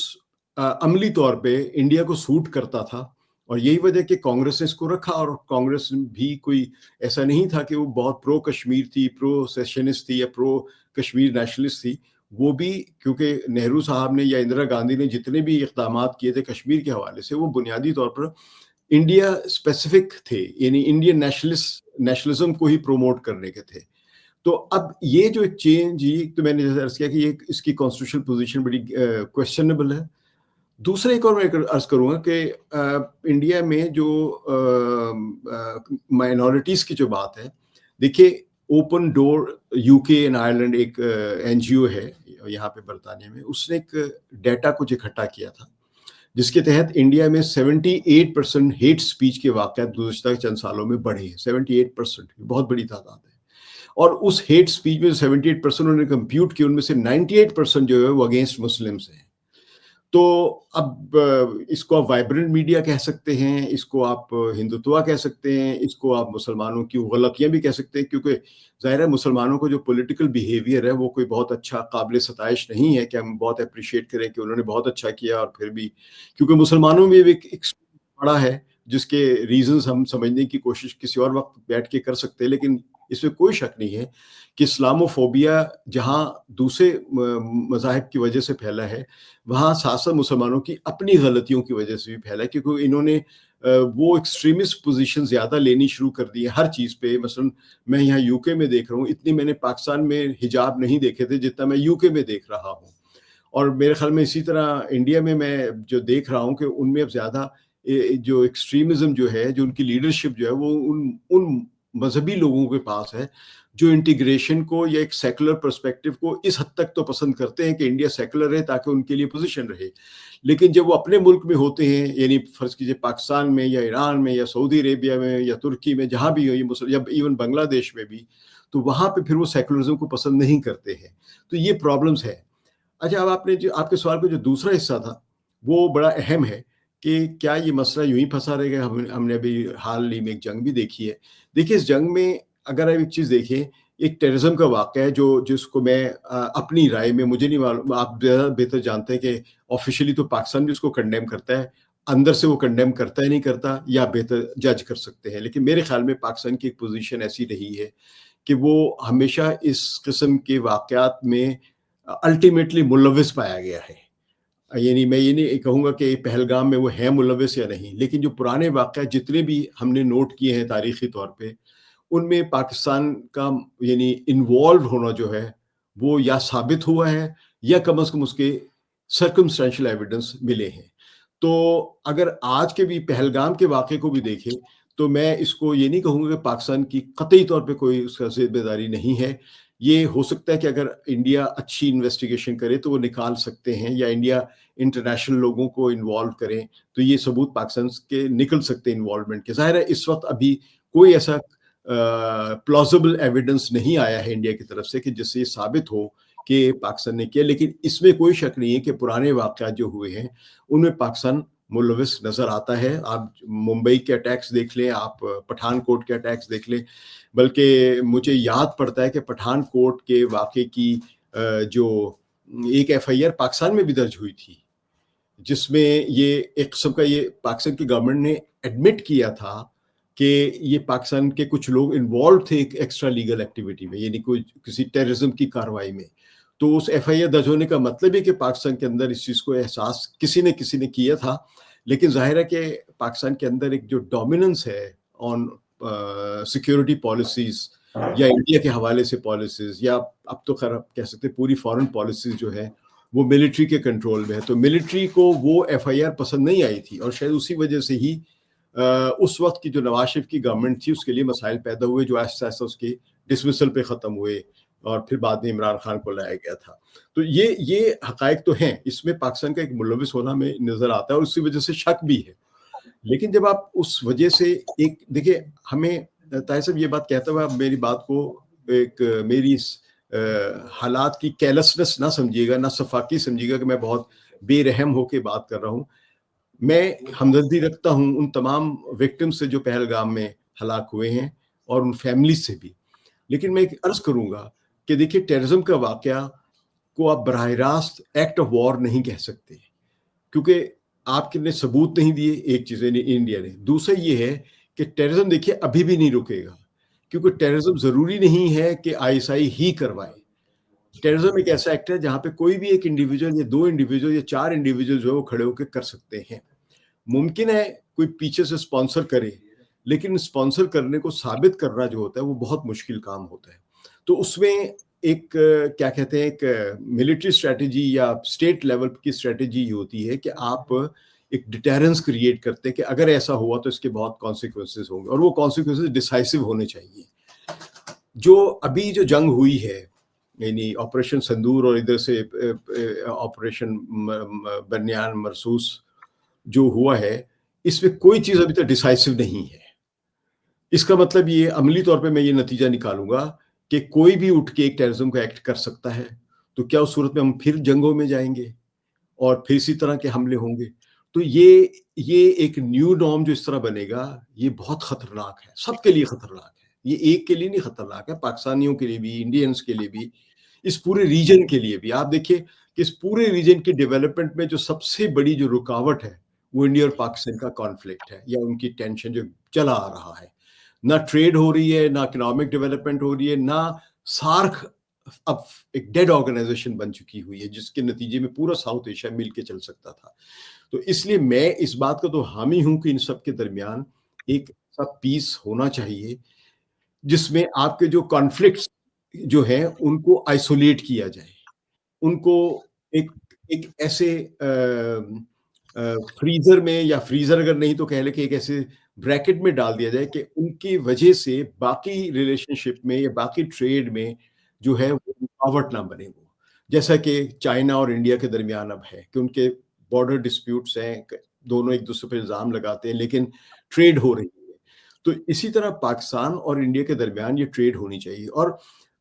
अमली तौर पे इंडिया को सूट करता था, और यही वजह कि कांग्रेस ने इसको रखा। और कांग्रेस भी कोई ऐसा नहीं था कि वो बहुत प्रो कश्मीर थी, प्रो सेशनिस्ट थी या प्रो कश्मीर नेशनलिस्ट थी। वो भी, क्योंकि नेहरू साहब ने या इंदिरा गांधी ने जितने भी इक़दामात किए थे कश्मीर के हवाले से, वो बुनियादी तौर पर इंडिया स्पेसिफिक थे, यानी इंडियन नेशनलिज्म को ही प्रमोट करने के थे। तो अब ये जो एक चेंज, ये तो मैंने जैसे अर्ज किया कि ये इसकी कॉन्स्टिट्यूशनल पोजीशन बड़ी क्वेश्चनेबल है। दूसरा एक और मैं अर्ज करूँगा कि इंडिया में जो माइनॉरिटीज़ की जो बात है, देखिए open door UK and Ireland एक एनजीओ है यहाँ पे बरतानिया में, उसने एक डाटा कुछ इकट्ठा किया था, जिसके तहत इंडिया में 78% हेट स्पीच के वाक़यात गुज़िश्ता चंद सालों में बढ़े हैं। 78% बहुत बड़ी तादाद है। और उस हेट स्पीच में 78% उन्होंने कंप्यूट किया, उनमें से 98% जो है वो अगेंस्ट मुस्लिम्स हैं। तो अब इसको आप वाइब्रेंट मीडिया कह सकते हैं, इसको आप हिंदुत्व कह सकते हैं, इसको आप मुसलमानों की गलतियाँ भी कह सकते हैं, क्योंकि ज़ाहिर है मुसलमानों को जो पॉलिटिकल बिहेवियर है वो कोई बहुत अच्छा काबिल सताइश नहीं है कि हम बहुत अप्रिशिएट करें कि उन्होंने बहुत अच्छा किया। और फिर भी क्योंकि मुसलमानों में भी एक बड़ा है, जिसके रीजंस हम समझने की कोशिश किसी और वक्त बैठ के कर सकते हैं, लेकिन इसमें कोई शक नहीं है कि इस्लामोफोबिया जहाँ दूसरे मज़ाहिब की वजह से फैला है, वहाँ साथ-साथ मुसलमानों की अपनी गलतियों की वजह से भी फैला है, क्योंकि इन्होंने वो एक्सट्रीमिस्ट पोजीशन ज़्यादा लेनी शुरू कर दी है हर चीज़ पे। मसलन मैं यहाँ यूके में देख रहा हूँ, इतनी मैंने पाकिस्तान में हिजाब नहीं देखे थे जितना मैं यूके में देख रहा हूँ। और मेरे ख्याल में इसी तरह इंडिया में मैं जो देख रहा हूँ कि उनमें अब ज़्यादा जो एक्सट्रीमिज़म जो है, जो उनकी लीडरशिप जो है, वो उन मजहबी लोगों के पास है, जो इंटीग्रेशन को या एक सेकुलर पर्सपेक्टिव को इस हद तक तो पसंद करते हैं कि इंडिया सेकुलर है ताकि उनके लिए पोजीशन रहे। लेकिन जब वो अपने मुल्क में होते हैं, यानी फ़र्ज़ कीजिए पाकिस्तान में या ईरान में या सऊदी अरेबिया में या तुर्की में, जहाँ भी हो, ये या इवन बांग्लादेश में भी, तो वहाँ पे फिर वो सेकुलरिज़म को पसंद नहीं करते हैं। तो ये प्रॉब्लम्स है। अच्छा, अब आपने जो आपके सवाल का जो दूसरा हिस्सा था, वो बड़ा अहम है कि क्या ये मसला यूं ही फंसा रहेगा। हमने अभी हाल ही में एक जंग भी देखी है। देखिए, इस जंग में अगर आप एक चीज़ देखें, एक टेररिज्म का वाक़या है जिसको मैं अपनी राय में, मुझे नहीं मालूम, आप ज़्यादा बेहतर जानते हैं कि ऑफ़िशियली तो पाकिस्तान भी उसको कंडेम करता है, अंदर से वो कंडेम करता है नहीं करता, या बेहतर जज कर सकते हैं। लेकिन मेरे ख़्याल में पाकिस्तान की एक पोज़ीशन ऐसी रही है कि वो हमेशा इस किस्म के वाक़यात में अल्टीमेटली मुलव्विस पाया गया है। यानी मैं ये नहीं कहूँगा कि पहलगाम में वो है मुलव्विस या नहीं, लेकिन जो पुराने वाक़या जितने भी हमने नोट किए हैं तारीख़ी तौर पे, उनमें पाकिस्तान का यानी इन्वॉल्व होना जो है, वो या साबित हुआ है या कम से कम उसके सर्कमस्टेंशियल एविडेंस मिले हैं। तो अगर आज के भी पहलगाम के वाक़े को भी देखें, तो मैं इसको ये नहीं कहूँगा कि पाकिस्तान की कतई तौर पे कोई उसका ज़िम्मेदारी नहीं है। ये हो सकता है कि अगर इंडिया अच्छी इन्वेस्टिगेशन करे तो वो निकाल सकते हैं, या इंडिया इंटरनेशनल लोगों को इन्वॉल्व करें, तो ये सबूत पाकिस्तान के निकल सकते हैं इन्वॉल्वमेंट के। ज़ाहिर है इस वक़्त अभी कोई ऐसा प्लॉजिबल एविडेंस नहीं आया है इंडिया की तरफ से कि जिससे ये साबित हो कि पाकिस्तान ने किया, लेकिन इसमें कोई शक नहीं है कि पुराने वाक़यात जो हुए हैं, उनमें पाकिस्तान मुलव्विस नज़र आता है। आप मुंबई के अटैक्स देख लें, आप पठानकोट के अटैक्स देख लें, बल्कि मुझे याद पड़ता है कि पठानकोट के वाक़े की जो एक एफआईआर पाकिस्तान में भी दर्ज हुई थी, जिसमें ये एक किस्म का ये पाकिस्तान की गवर्नमेंट ने एडमिट किया था कि ये पाकिस्तान के कुछ लोग इन्वॉल्व थे एक एक्स्ट्रा लीगल एक्टिविटी में, यानी कोई किसी टेररिज्म की कार्रवाई में। तो उस एफआईआर दर्ज होने का मतलब है कि पाकिस्तान के अंदर इस चीज़ को एहसास किसी ने किया था। लेकिन ज़ाहिर है कि पाकिस्तान के अंदर एक जो डोमिनेंस है ऑन सिक्योरिटी पॉलिसीज़ या इंडिया के हवाले से पॉलिसीज़, या अब तो खैर आप कह सकते हैं पूरी फॉरेन पॉलिसीज़ जो है वो मिलिट्री के कंट्रोल में है। तो मिलिट्री को वो एफआईआर पसंद नहीं आई थी, और शायद उसी वजह से ही उस वक्त की जो नवाज शरीफ की गवर्नमेंट थी उसके लिए मसाइल पैदा हुए, जो आहिस्ता आहिस्ता उसके डिसमिसल पे ख़त्म हुए, और फिर बाद में इमरान खान को लाया गया था। तो ये हक़ाइक़ तो हैं, इसमें पाकिस्तान का एक मुलव्विस होना हमें नज़र आता है, और उसी वजह से शक भी है। लेकिन जब आप उस वजह से एक देखिए, हमें ताहिर साहब ये बात कहते हुए आप मेरी बात को एक मेरी हालात की केयरलेसनेस ना समझिएगा, ना सफाकी समझिएगा कि मैं बहुत बेरहम होके बात कर रहा हूँ। मैं हमदर्दी रखता हूँ उन तमाम विक्टिम्स से जो पहलगाम में हलाक हुए हैं, और उन फैमिलीज़ से भी। लेकिन मैं एक अर्ज़ करूँगा कि देखिए, टेररिज्म का वाक़या को आप बराह रास्त एक्ट ऑफ वॉर नहीं कह सकते, क्योंकि आपने सबूत नहीं दिए, एक चीज़ है इंडिया ने। दूसरा ये है कि टेररिज्म देखिए अभी भी नहीं रुकेगा, क्योंकि टेररिज्म ज़रूरी नहीं है कि आईएसआई ही करवाए। टेररिज्म एक ऐसा एक्ट है जहाँ पे कोई भी एक इंडिविजुअल या 2 इंडिविजुअल या 4 इंडिविजुअल जो है वो खड़े होकर कर सकते हैं। मुमकिन है कोई पीछे से स्पॉन्सर करे, लेकिन स्पॉन्सर करने को साबित करना जो होता है वो बहुत मुश्किल काम होता है। तो उसमें एक क्या कहते हैं, एक मिलिट्री स्ट्रैटेजी या स्टेट लेवल की स्ट्रैटेजी होती है कि आप एक डिटरेंस क्रिएट करते हैं कि अगर ऐसा हुआ तो इसके बहुत कॉन्सिक्वेंसेस होंगे, और वो कॉन्सिक्वेंसेस डिसाइसिव होने चाहिए। जो अभी जो जंग हुई है, यानी ऑपरेशन संदूर और इधर से ऑपरेशन बनियान मरसूस जो हुआ है, इसमें कोई चीज़ अभी तक डिसाइसिव नहीं है। इसका मतलब ये अमली तौर पे मैं ये नतीजा निकालूँगा कि कोई भी उठ के एक टेररिज्म का एक्ट कर सकता है। तो क्या उस सूरत में हम फिर जंगों में जाएँगे और फिर इसी तरह के हमले होंगे? तो ये एक न्यू नॉर्म जो इस तरह बनेगा, ये बहुत खतरनाक है, सबके लिए खतरनाक है। ये एक के लिए नहीं खतरनाक है, पाकिस्तानियों के लिए भी, इंडियंस के लिए भी, इस पूरे रीजन के लिए भी। आप देखिए कि इस पूरे रीजन की डेवलपमेंट में जो सबसे बड़ी जो रुकावट है, वो इंडिया और पाकिस्तान का कॉन्फ्लिक्ट है, या उनकी टेंशन जो चला आ रहा है। ना ट्रेड हो रही है, ना इकोनॉमिक डेवलपमेंट हो रही है, ना सार्क अब एक डेड ऑर्गेनाइजेशन बन चुकी हुई है, जिसके नतीजे में पूरा साउथ एशिया मिल के चल सकता था। तो इसलिए मैं इस बात का तो हामी हूं कि इन सब के दरमियान एक ऐसा पीस होना चाहिए जिसमें आपके जो कॉन्फ्लिक्ट्स जो हैं उनको आइसोलेट किया जाए, उनको एक एक ऐसे फ्रीजर में, या फ्रीजर अगर नहीं तो कह लें कि एक ऐसे ब्रैकेट में डाल दिया जाए कि उनकी वजह से बाकी रिलेशनशिप में या बाकी ट्रेड में जो है वो रुकावट ना बने। वो जैसा कि चाइना और इंडिया के दरमियान अब है कि उनके बॉर्डर डिस्प्यूट्स हैं, दोनों एक दूसरे पर इल्ज़ाम लगाते हैं, लेकिन ट्रेड हो रही है। तो इसी तरह पाकिस्तान और इंडिया के दरमियान ये ट्रेड होनी चाहिए। और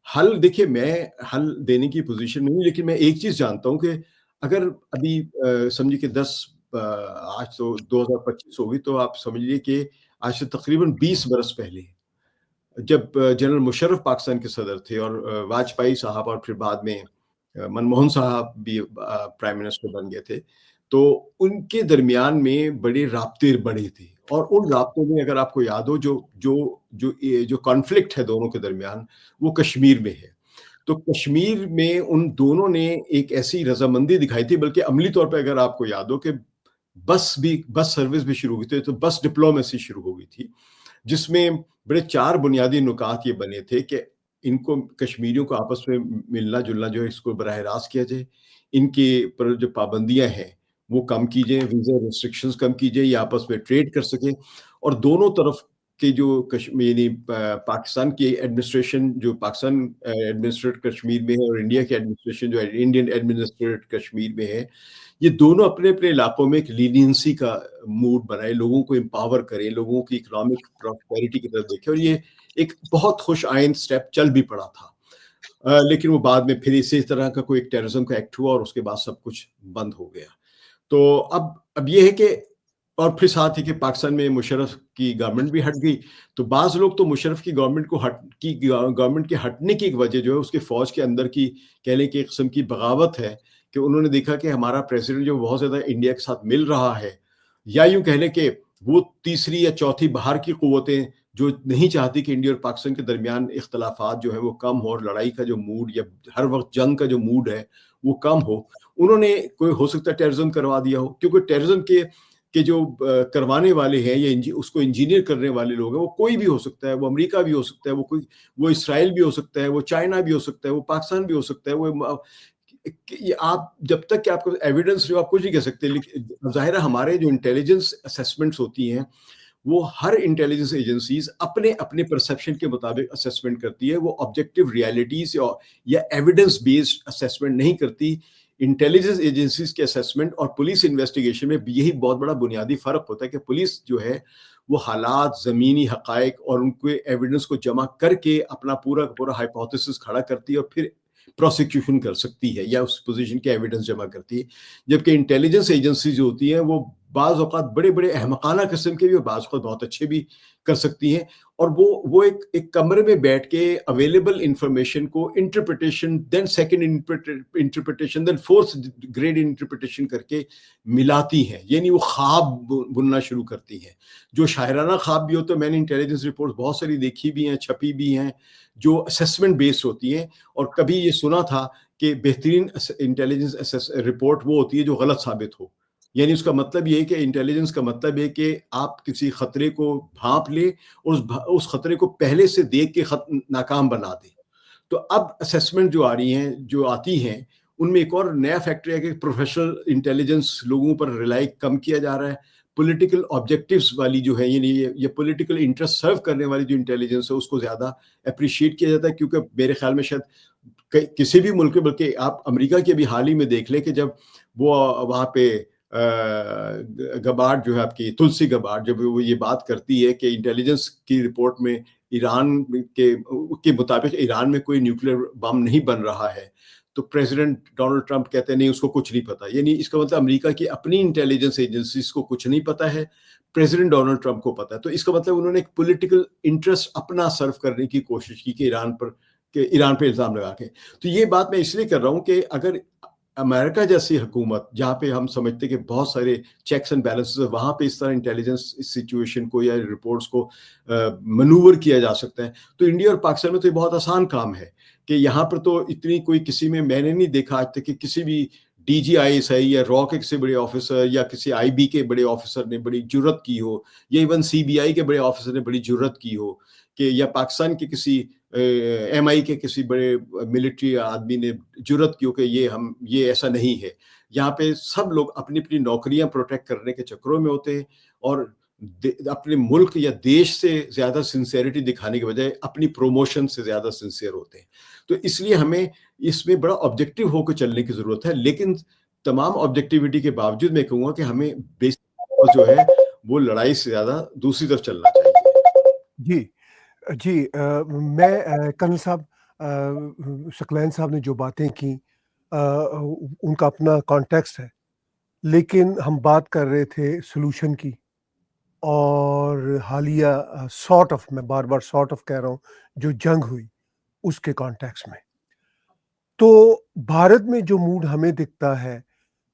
हल देखिए, मैं हल देने की पोजीशन में हूँ, लेकिन मैं एक चीज़ जानता हूँ कि अगर अभी समझिए कि 10 आज तो 2025 होगी, तो आप समझिए कि आज से तकरीबन 20 बरस पहले जब जनरल मुशर्रफ पाकिस्तान के सदर थे और वाजपेयी साहब और फिर बाद में मनमोहन साहब भी प्राइम मिनिस्टर बन गए थे, तो उनके दरमियान में बड़े राब्ते बढ़े थे। और उन राब्तों में अगर आपको याद हो, जो कॉन्फ्लिक्ट है दोनों के दरमियान, वो कश्मीर में है। तो कश्मीर में उन दोनों ने एक ऐसी रजामंदी दिखाई थी, बल्कि अमली तौर पे अगर आपको याद हो कि बस सर्विस भी शुरू हुई थी, तो बस डिप्लोमेसी शुरू हो गई थी, जिसमें बड़े 4 बुनियादी नुकात ये बने थे कि इनको, कश्मीरियों को आपस में मिलना-जुलना जो है, इसको बराह रास्त किया जाए। इनके पर जो पाबंदियाँ हैं, वो कम की जाएँ, वीज़ा रिस्ट्रिक्शंस कम की जाए, ये आपस में ट्रेड कर सकें। और दोनों तरफ के जो कश्मीरी पाकिस्तान की एडमिनिस्ट्रेशन, जो पाकिस्तान एडमिनिस्ट्रेटेड कश्मीर में है, और इंडिया की एडमिनिस्ट्रेशन जो इंडियन एडमिनिस्ट्रेटेड कश्मीर में है, ये दोनों अपने-अपने इलाकों में एक लीनियंसी का मूड बनाए, लोगों को एम्पावर करें, लोगों की इकोनॉमिक प्रॉस्पेरिटी की तरफ देखें, और ये एक बहुत खुश आइंद स्टेप चल भी पड़ा था। लेकिन वो बाद में फिर इसी तरह का कोई एक टेररिज्म का एक्ट हुआ और उसके बाद सब कुछ बंद हो गया। तो अब ये है कि, और फिर साथ ही कि पाकिस्तान में मुशर्रफ की गवर्नमेंट भी हट गई, तो बाज़ लोग तो मुशर्रफ की गवर्नमेंट के हटने की एक वजह जो है, उसके फ़ौज के अंदर की, कह लें कि एक किस्म की बगावत है, कि उन्होंने देखा कि हमारा प्रेसिडेंट जो बहुत ज़्यादा इंडिया के साथ मिल रहा है, या यूँ कह लें कि वो तीसरी या चौथी बाहर की क़ुव्वतें जो नहीं चाहती कि इंडिया और पाकिस्तान के दरमियान इख्तलाफात जो है वो कम हो, और लड़ाई का जो मूड या हर वक्त जंग का जो मूड है वो कम हो, उन्होंने कोई हो सकता है टेररिज्म करवा दिया हो, क्योंकि टेररिज्म के जो करवाने वाले हैं या उसको इंजीनियर करने वाले लोग हैं, वो कोई भी हो सकता है, वो अमेरिका भी हो सकता है, वो इसराइल भी हो सकता है, वो चाइना भी हो सकता है, वो पाकिस्तान भी हो सकता है, ये आप जब तक कि आपको एविडेंस नहीं हो, आप कुछ नहीं कह सकते। लेकिन ज़ाहिर है हमारे जो इंटेलिजेंस असेसमेंट्स होती हैं, वो हर इंटेलिजेंस एजेंसीज अपने अपने परसेप्शन के मुताबिक असेसमेंट करती है, वो ऑब्जेक्टिव रियलिटीज या एविडेंस बेस्ड असेसमेंट नहीं करती। इंटेलिजेंस एजेंसीज के असेसमेंट और पुलिस इन्वेस्टिगेशन में यही बहुत बड़ा बुनियादी फ़र्क होता है कि पुलिस जो है वो हालात, ज़मीनी हक़ाइक़ और उनके एविडेंस को जमा करके अपना पूरा पूरा हाइपोथेसिस खड़ा करती है, और फिर प्रोसिक्यूशन कर सकती है या उस पोजीशन के एविडेंस जमा करती है। जबकि इंटेलिजेंस एजेंसी जो होती हैं, वो बाज़ औक़ात बड़े-बड़े अहमकाना किस्म के भी और बाज़ औक़ात बहुत अच्छे भी कर सकती हैं, और वो एक कमरे में बैठ के अवेलेबल इंफॉर्मेशन को interpretation, then second interpretation, then fourth grade interpretation करके मिलाती हैं, यानी वो ख्वाब बुनना शुरू करती हैं, जो शायराना ख्वाब भी होते हैं। मैंने इंटेलिजेंस रिपोर्ट बहुत सारी देखी भी हैं, छपी भी हैं, जो असेसमेंट बेस्ड होती हैं। और कभी ये सुना था कि बेहतरीन इंटेलिजेंस रिपोर्ट वो होती है जो गलत साबित हो, यानी उसका मतलब ये है कि इंटेलिजेंस का मतलब है कि आप किसी खतरे को भांप ले और उस खतरे को पहले से देख के नाकाम बना दे। तो अब असेसमेंट जो आ रही हैं, जो आती हैं, उनमें एक और नया फैक्टर है कि प्रोफेशनल इंटेलिजेंस लोगों पर रिलाई कम किया जा रहा है। पॉलिटिकल ऑब्जेक्टिव्स वाली जो है, यानी ये पॉलिटिकल इंटरेस्ट सर्व करने वाली जो इंटेलिजेंस है, उसको ज़्यादा अप्रिशिएट किया जाता है, क्योंकि मेरे ख्याल में शायद किसी भी मुल्क में, बल्कि आप अमेरिका के भी हाल ही में देख लें कि जब वो वहाँ पे गबार्ड जो है, आपकी तुलसी गबार्ड, जब वो ये बात करती है कि इंटेलिजेंस की रिपोर्ट में ईरान के मुताबिक ईरान में कोई न्यूक्लियर बम नहीं बन रहा है, तो प्रेसिडेंट डोनाल्ड ट्रंप कहते हैं नहीं, उसको कुछ नहीं पता। यानी इसका मतलब अमेरिका की अपनी इंटेलिजेंस एजेंसीज को कुछ नहीं पता है, प्रेसिडेंट डोनाल्ड ट्रंप को पता है। तो इसका मतलब उन्होंने एक पॉलिटिकल इंटरेस्ट अपना सर्व करने की कोशिश की कि ईरान पे इल्ज़ाम लगा के। तो ये बात मैं इसलिए कर रहा हूँ कि अगर अमेरिका जैसी हुकूमत, जहाँ पे हम समझते हैं कि बहुत सारे चेक्स एंड बैलेंसेस है, वहाँ पे इस तरह इंटेलिजेंस सिचुएशन को या रिपोर्ट्स को मनूवर किया जा सकता है, तो इंडिया और पाकिस्तान में तो ये बहुत आसान काम है कि यहाँ पर तो इतनी कोई किसी में मैंने नहीं देखा आज तक कि किसी भी DGISI या रॉ के किसी बड़े ऑफिसर या किसी IB के बड़े ऑफिसर ने बड़ी जुर्रत की हो, या इवन CBI के बड़े ऑफिसर ने बड़ी जुर्रत की हो, कि या पाकिस्तान के किसी MI के किसी बड़े मिलिट्री आदमी ने जुर्रत की हो कि ये ऐसा नहीं है। यहाँ पे सब लोग अपनी अपनी नौकरियां प्रोटेक्ट करने के चक्करों में होते हैं, और अपने मुल्क या देश से ज़्यादा सिंसियरिटी दिखाने के बजाय अपनी प्रमोशन से ज़्यादा सिंसियर होते हैं। तो इसलिए हमें इसमें बड़ा ऑब्जेक्टिव होकर चलने की ज़रूरत है। लेकिन तमाम ऑब्जेक्टिविटी के बावजूद मैं कहूँगा कि हमें बेसिक जो है वो लड़ाई से ज़्यादा दूसरी तरफ चलना चाहिए। जी, मैं कर्नल साहब, सकलैन साहब ने जो बातें की, उनका अपना कॉन्टेक्स्ट है, लेकिन हम बात कर रहे थे सॉल्यूशन की और हालिया सॉर्ट ऑफ, मैं बार-बार सॉर्ट ऑफ कह रहा हूँ, जो जंग हुई उसके कॉन्टेक्स्ट में। तो भारत में जो मूड हमें दिखता है,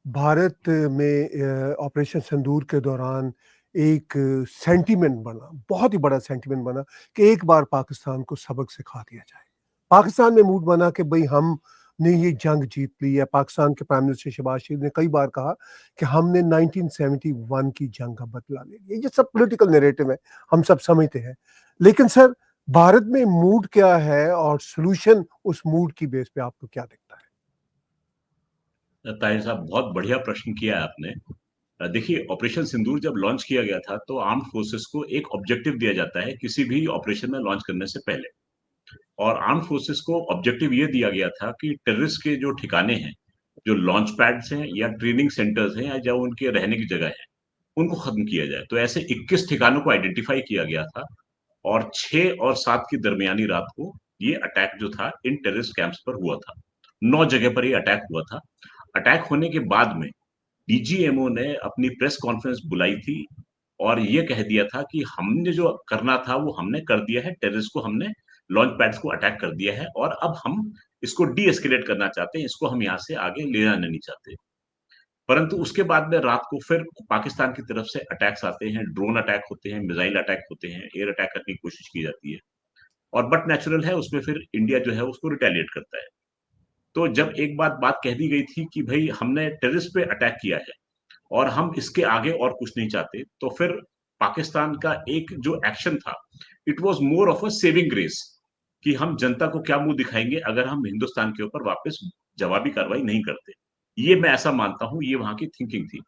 भारत में ऑपरेशन सिंदूर के दौरान एक सेंटिमेंट बना, बहुत ही बड़ा सेंटिमेंट बना कि एक बार पाकिस्तान को सबक सिखा दिया जाए। पाकिस्तान में मूड बना कि भई हमने ये जंग जीत ली है। पाकिस्तान के प्राइम मिनिस्टर शहबाज शरीफ ने कई बार कहा कि हमने 1971 की जंग का बदला ले लिया। ये सब पॉलिटिकल नैरेटिव है, हम सब समझते हैं। लेकिन सर, भारत में मूड क्या है और सॉल्यूशन उस मूड की बेस पे आपको क्या दिखता है? ताहिर साहब, बहुत बढ़िया प्रश्न किया है आपने। देखिए, ऑपरेशन सिंदूर जब लॉन्च किया गया था तो आर्म्ड फोर्सेस को एक ऑब्जेक्टिव दिया जाता है किसी भी ऑपरेशन में लॉन्च करने से पहले। और आर्म्ड फोर्सेस को ऑब्जेक्टिव ये दिया गया था कि टेररिस्ट के जो ठिकाने हैं, जो लॉन्च पैड्स हैं या ट्रेनिंग सेंटर्स हैं या जो उनके रहने की जगह है, उनको खत्म किया जाए। तो ऐसे 21 ठिकानों को आइडेंटिफाई किया गया था और 6 और 7 की दरमियानी रात को ये अटैक जो था इन टेररिस्ट कैंप्स पर हुआ था। 9 जगह पर ये अटैक हुआ था। अटैक होने के बाद में डीजीएमओ ने अपनी प्रेस कॉन्फ्रेंस बुलाई थी और ये कह दिया था कि हमने जो करना था वो हमने कर दिया है, टेररिस्ट को हमने लॉन्च पैड्स को अटैक कर दिया है और अब हम इसको डी एस्केलेट करना चाहते हैं, इसको हम यहाँ से आगे ले जाना नहीं चाहते। परंतु उसके बाद में रात को फिर पाकिस्तान की तरफ से अटैक्स आते हैं, ड्रोन अटैक होते हैं, मिसाइल अटैक होते हैं, एयर अटैक करने की कोशिश की जाती है और बट नेचुरल है उसमें फिर इंडिया जो है उसको रिटेलिएट करता है। तो जब एक बात कह दी गई थी कि भई हमने टेररिस्ट पे अटैक किया है और हम इसके आगे और कुछ नहीं चाहते, तो फिर पाकिस्तान का एक जो एक्शन था, it was more of a saving grace कि हम जनता को क्या मुँह दिखाएँगे अगर हम हिंदुस्तान के ऊपर वापस जवाबी कार्रवाई नहीं करते। ये मैं ऐसा मानता हूँ, ये वहाँ की थिंकिंग थी।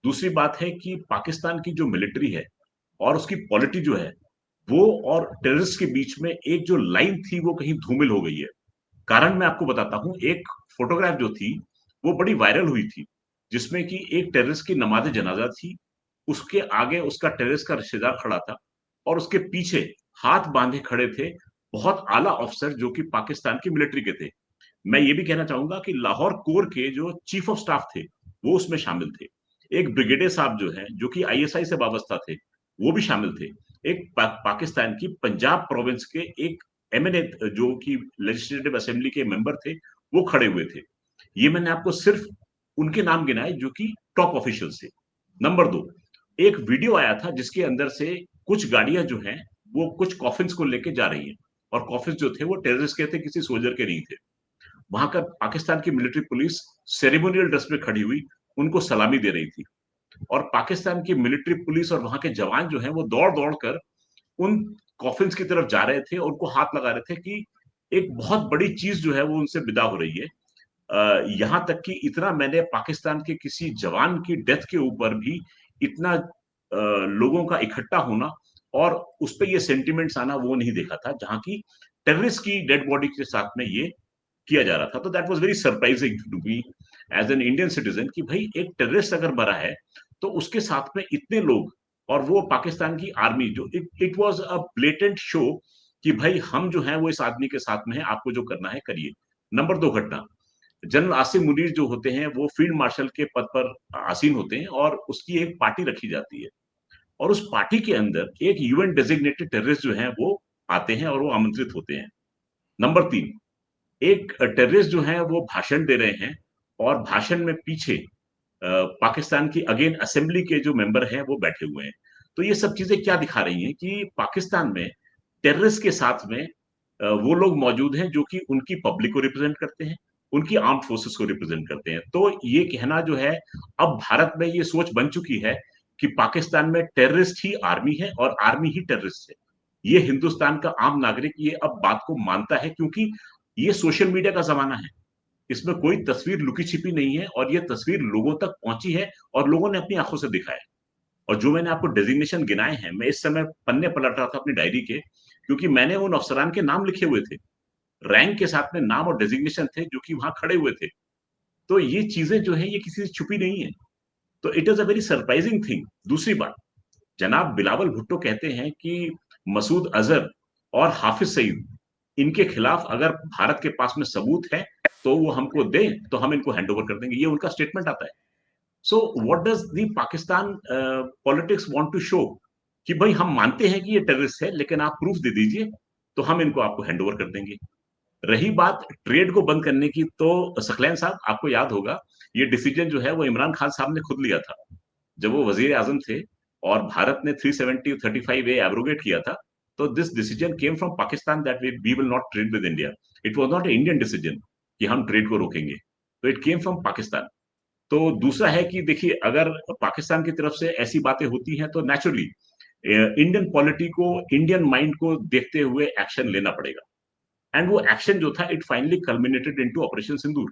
दूसरी बात है कि पाकिस्तान की जो मिलिट्री है और उसकी पॉलिटी जो है, वो और टेररिस्ट के बीच में एक जो लाइन थी, वो कहीं धूमिल हो गई है। कारण मैं आपको बताता हूँ, एक फ़ोटोग्राफ जो थी, वो बड़ी वायरल हुई थी, जिसमें कि एक टेररिस्ट की नमाज़ जनाज़ा थी, उसके आगे उसका टेररिस्ट का रिश्तेदार खड़ा था और उसके पीछे हाथ बाँधे खड़े थे, बहुत आला अफ़सर जो कि पाकिस्तान की मिलिट्री के थे। मैं ये भी कहना चाहूँगा कि लाहौर कोर के जो चीफ ऑफ स्टाफ थे, वो उसमें शामिल थे। एक ब्रिगेडियर साहब जो हैं, जो कि आईएसआई से वाबस्ता थे, वो भी शामिल थे। एक पाकिस्तान की पंजाब प्रोविंस के एक एमएनए जो कि लेजिस्लेटिव असेंबली के मेंबर थे, वो खड़े हुए थे। ये मैंने आपको सिर्फ उनके नाम गिनाए जो कि टॉप ऑफिशियल्स थे। नंबर 2, एक वीडियो आया था जिसके अंदर से कुछ गाड़ियाँ जो हैं, वो कुछ कॉफ़िन्स को लेके जा रही हैं और कॉफ़िन्स जो थे वो टेररिस्ट के थे, किसी सोल्जर के नहीं थे। वहां का पाकिस्तान की मिलिट्री पुलिस सेरेमोनियल ड्रेस में खड़ी हुई उनको सलामी दे रही थी और पाकिस्तान की मिलिट्री पुलिस और वहां के जवान जो हैं वो दौड़-दौड़ कर उन कॉफिन्स की तरफ जा रहे थे और उनको हाथ लगा रहे थे कि एक बहुत बड़ी चीज़ जो है वो उनसे विदा हो रही है। यहाँ तक कि इतना मैंने पाकिस्तान के किसी जवान की डेथ के ऊपर भी इतना लोगों का इकट्ठा होना और उसपे ये सेंटिमेंट्स आना वो नहीं देखा था, जहाँ की टेररिस्ट की डेड बॉडी के साथ में ये किया जा रहा था। तो that was very surprising to me as an Indian citizen कि भई एक टेररिस्ट अगर मरा है, तो उसके साथ में इतने लोग और वो पाकिस्तान की आर्मी जो it it was a blatant show कि भई हम जो हैं वो इस आदमी के साथ में हैं, आपको जो करना है करिए। नंबर 2 घटना, जनरल आसिम मुनीर जो होते हैं वो फील्ड मार्शल के पद पर आसीन होते हैं और उसकी एक पार्टी रखी जाती है और उस पार्टी के अंदर एक यूएन डेज़िग्नेटेड टेररिस्ट जो हैं वो आते हैं और वो आमंत्रित होते हैं। नंबर 3, एक टेररिस्ट जो हैं वो भाषण दे रहे हैं और भाषण में पीछे पाकिस्तान की अगेन असेंबली के जो मेंबर हैं वो बैठे हुए हैं। तो ये सब चीज़ें क्या दिखा रही हैं कि पाकिस्तान में टेररिस्ट के साथ में वो लोग मौजूद हैं जो कि उनकी पब्लिक को रिप्रेज़ेंट करते हैं, उनकी आर्म्ड फोर्सेस को रिप्रेज़ेंट करते हैं। तो ये कहना जो है अब भारत में ये सोच बन चुकी है कि पाकिस्तान में टेररिस्ट ही आर्मी है और आर्मी ही टेररिस्ट है। ये हिंदुस्तान का आम नागरिक ये अब बात को मानता है क्योंकि ये सोशल मीडिया का ज़माना है। इसमें कोई तस्वीर लुकी-छिपी नहीं है और ये तस्वीर लोगों तक पहुँची है और लोगों ने अपनी आँखों से देखा है। और जो मैंने आपको डेज़िग्नेशन गिनाए हैं, मैं इस समय पन्ने पलट रहा था अपनी डायरी के, क्योंकि मैंने उन अफ़सरान के नाम लिखे हुए थे। रैंक के साथ में नाम और डेज़िग्नेशन थे जो कि वहाँ खड़े हुए थे। तो ये चीज़ें जो हैं ये किसी से छुपी नहीं है। तो it is a very surprising thing. दूसरी बात, जनाब बिलावल भुट्टो कहते हैं कि मसूद अज़हर और हाफ़िज़ सईद, इनके खिलाफ अगर भारत के पास में सबूत है, तो वो हमको दें तो हम इनको हैंड ओवर कर देंगे, ये उनका स्टेटमेंट आता है। So what does the Pakistan politics want to show कि भाई हम मानते हैं कि ये टेररिस्ट है, लेकिन आप प्रूफ दे दीजिए तो हम इनको आपको हैंड ओवर कर देंगे। रही बात ट्रेड को बंद करने की, तो सकलैन साहब आपको याद होगा ये डिसीजन जो है वो इमरान खान साहब ने खुद लिया था जब वो वजीर आजम थे, और भारत ने 370 35 ए एब्रोगेट किया था। तो this decision came from Pakistan that we will not trade with India. It was not a Indian decision कि हम ट्रेड को रोकेंगे, तो इट केम फ्रॉम पाकिस्तान। तो दूसरा है कि देखिए, अगर पाकिस्तान की तरफ से ऐसी बातें होती हैं तो नेचुरली इंडियन पॉलिटी को, इंडियन माइंड को देखते हुए एक्शन लेना पड़ेगा। एंड वो एक्शन जो था, it finally culminated into operation Sindoor.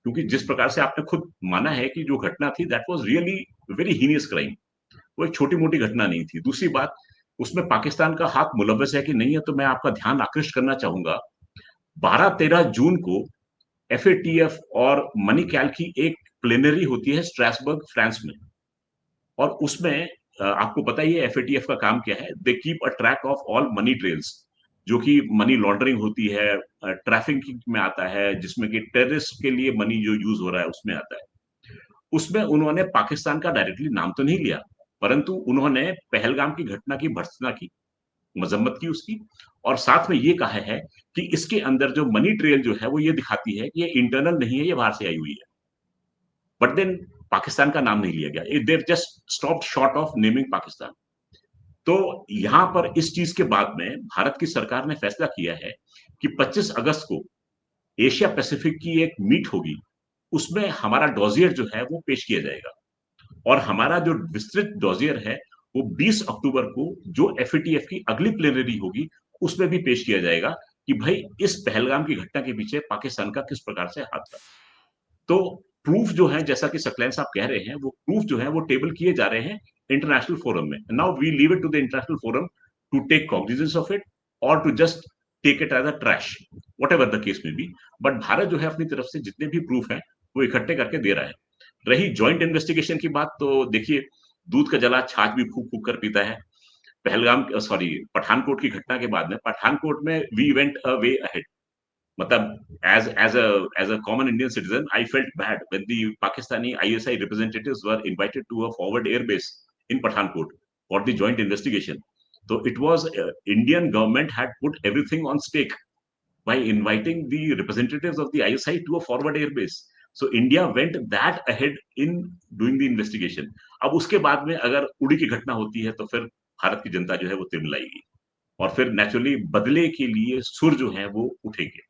क्योंकि जिस प्रकार से आपने खुद माना है कि जो घटना थी that was really very heinous crime, वो एक छोटी मोटी घटना नहीं थी। दूसरी बात, उसमें पाकिस्तान का हाथ मुलव्वस है कि नहीं है, तो मैं आपका ध्यान आकृष्ट करना चाहूंगा। 12-13 जून को एफएटीएफ और मनी कैल की एक प्लेनरी होती है स्ट्रासबर्ग, फ्रांस में। और उसमें आपको पता ही है एफएटीएफ का काम क्या है, they keep a track of all money trails, जो कि मनी लॉन्ड्रिंग होती है, ट्रैफिकिंग में आता है, जिसमें कि टेररिस्ट के लिए मनी जो यूज हो रहा है उसमें आता है। उसमें उन्होंने पाकिस्तान का डायरेक्टली नाम तो नहीं लिया, परंतु उन्होंने पहलगाम की घटना की भर्त्सना की, मजम्मत की उसकी, और साथ में ये कहा है कि इसके अंदर जो मनी ट्रेल जो है वो ये दिखाती है कि ये इंटरनल नहीं है, ये बाहर से आई हुई है। बट देन पाकिस्तान का नाम नहीं लिया गया, they just stop short of naming Pakistan. तो यहां पर इस चीज के बाद में भारत की सरकार ने फैसला किया है कि 25 अगस्त को एशिया पैसिफिक की एक मीट होगी, उसमें हमारा डॉजियर जो है वो पेश किया जाएगा। और हमारा जो विस्तृत डॉजियर है वो 20 अक्टूबर को जो एफएटीएफ की अगली प्लेनरी होगी उसमें भी पेश किया जाएगा कि भाई इस पहलगाम की घटना के पीछे पाकिस्तान का किस प्रकार से हाथ था। तो प्रूफ जो है, जैसा कि सकलैन साहब कह रहे हैं, वो प्रूफ जो है वो टेबल किए जा रहे हैं इंटरनेशनल फोरम में। Now we leave it to the international forum to take cognizance of it, और to just take it as a trash, whatever the case में बी। बट भारत जो है अपनी तरफ से जितने भी प्रूफ है वो इकट्ठे करके दे रहा है। रही ज्वाइंट इन्वेस्टिगेशन की बात, तो देखिए, दूध का जला छाछ भी फूक फूक कर पीता है। पहलगाम, सॉरी, पठानकोट की घटना के बाद में पठानकोट में we went a way ahead. मतलब as a common Indian citizen, I felt bad when the Pakistani ISI representatives were invited to a forward air base in Pathankot for the joint investigation. So it was Indian government had put everything on stake by inviting the representatives of the ISI to a forward air base. So India went that ahead in doing the investigation. अब उसके बाद में अगर उड़ी की घटना होती है तो फिर भारत की जनता जो है वो तिलमिलाएगी, और फिर नेचुरली बदले के लिए सुर जो है वो उठेंगे।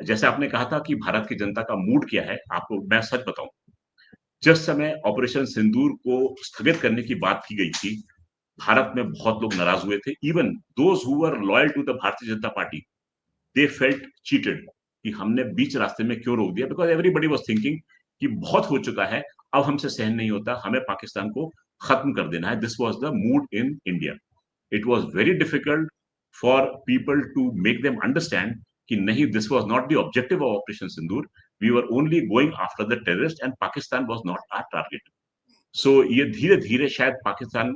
जैसे आपने कहा था कि भारत की जनता का मूड क्या है, आपको मैं सच बताऊं, जिस समय ऑपरेशन सिंदूर को स्थगित करने की बात की गई थी, भारत में बहुत लोग नाराज हुए थे। Even those who were loyal to the Bharatiya Janata party, they felt cheated कि हमने बीच रास्ते में क्यों रोक दिया, बिकॉज एवरीबडी वाज थिंकिंग कि बहुत हो चुका है, अब हमसे सहन नहीं होता, हमें पाकिस्तान को खत्म कर देना है। This was the mood in India. It was very difficult for people to make them understand कि नहीं, this was not the objective of operation Sindoor, we were only going after the terrorist and Pakistan was not our target. So ये धीरे धीरे शायद Pakistan,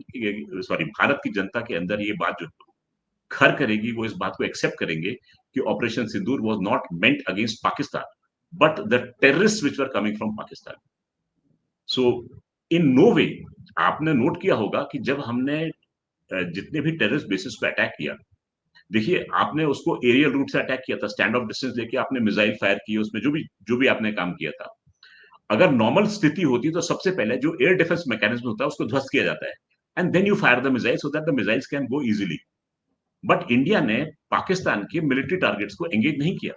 sorry, Bharat की जनता के अंदर ये बात जो घर करेगी, वो इस बात को एक्सेप्ट करेंगे कि operation Sindoor was not meant against Pakistan but the terrorist which were coming from Pakistan. So in no way, आपने नोट किया होगा कि जब हमने जितने भी टेररिस्ट बेसिस पे अटैक किया, देखिए, आपने उसको एरियल रूट से अटैक किया था, स्टैंड ऑफ डिस्टेंस लेके आपने मिसाइल फायर किए, उसमें जो भी आपने काम किया था। अगर नॉर्मल स्थिति होती तो सबसे पहले जो एयर डिफेंस मैकेनिज्म होता है उसको ध्वस्त किया जाता है, and then you fire the missile so that the missiles can go easily. But India ने पाकिस्तान के मिलिट्री टारगेट्स को एंगेज नहीं किया।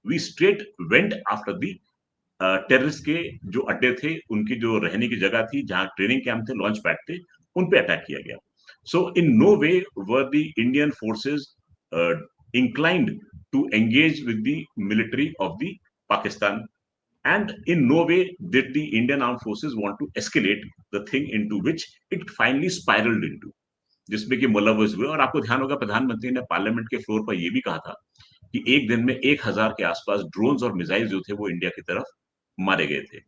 We straight went after the terrorist के जो अड्डे थे, उनकी जो रहने की जगह थी, जहां ट्रेनिंग कैंप थे, लॉन्च पैड थे, उन पे अटैक किया गया। So in no way were the Indian forces inclined to engage with the military of the Pakistan, and in no way did the Indian armed forces want to escalate the thing into which it finally spiraled into, जिसमें कि मुलव्वस हुए। और आपको ध्यान होगा प्रधानमंत्री ने parliament के फ्लोर पर यह भी कहा था कि एक दिन में 1000 के आसपास ड्रोन्स और मिसाइल जो थे वो इंडिया की तरफ मारे गए थे।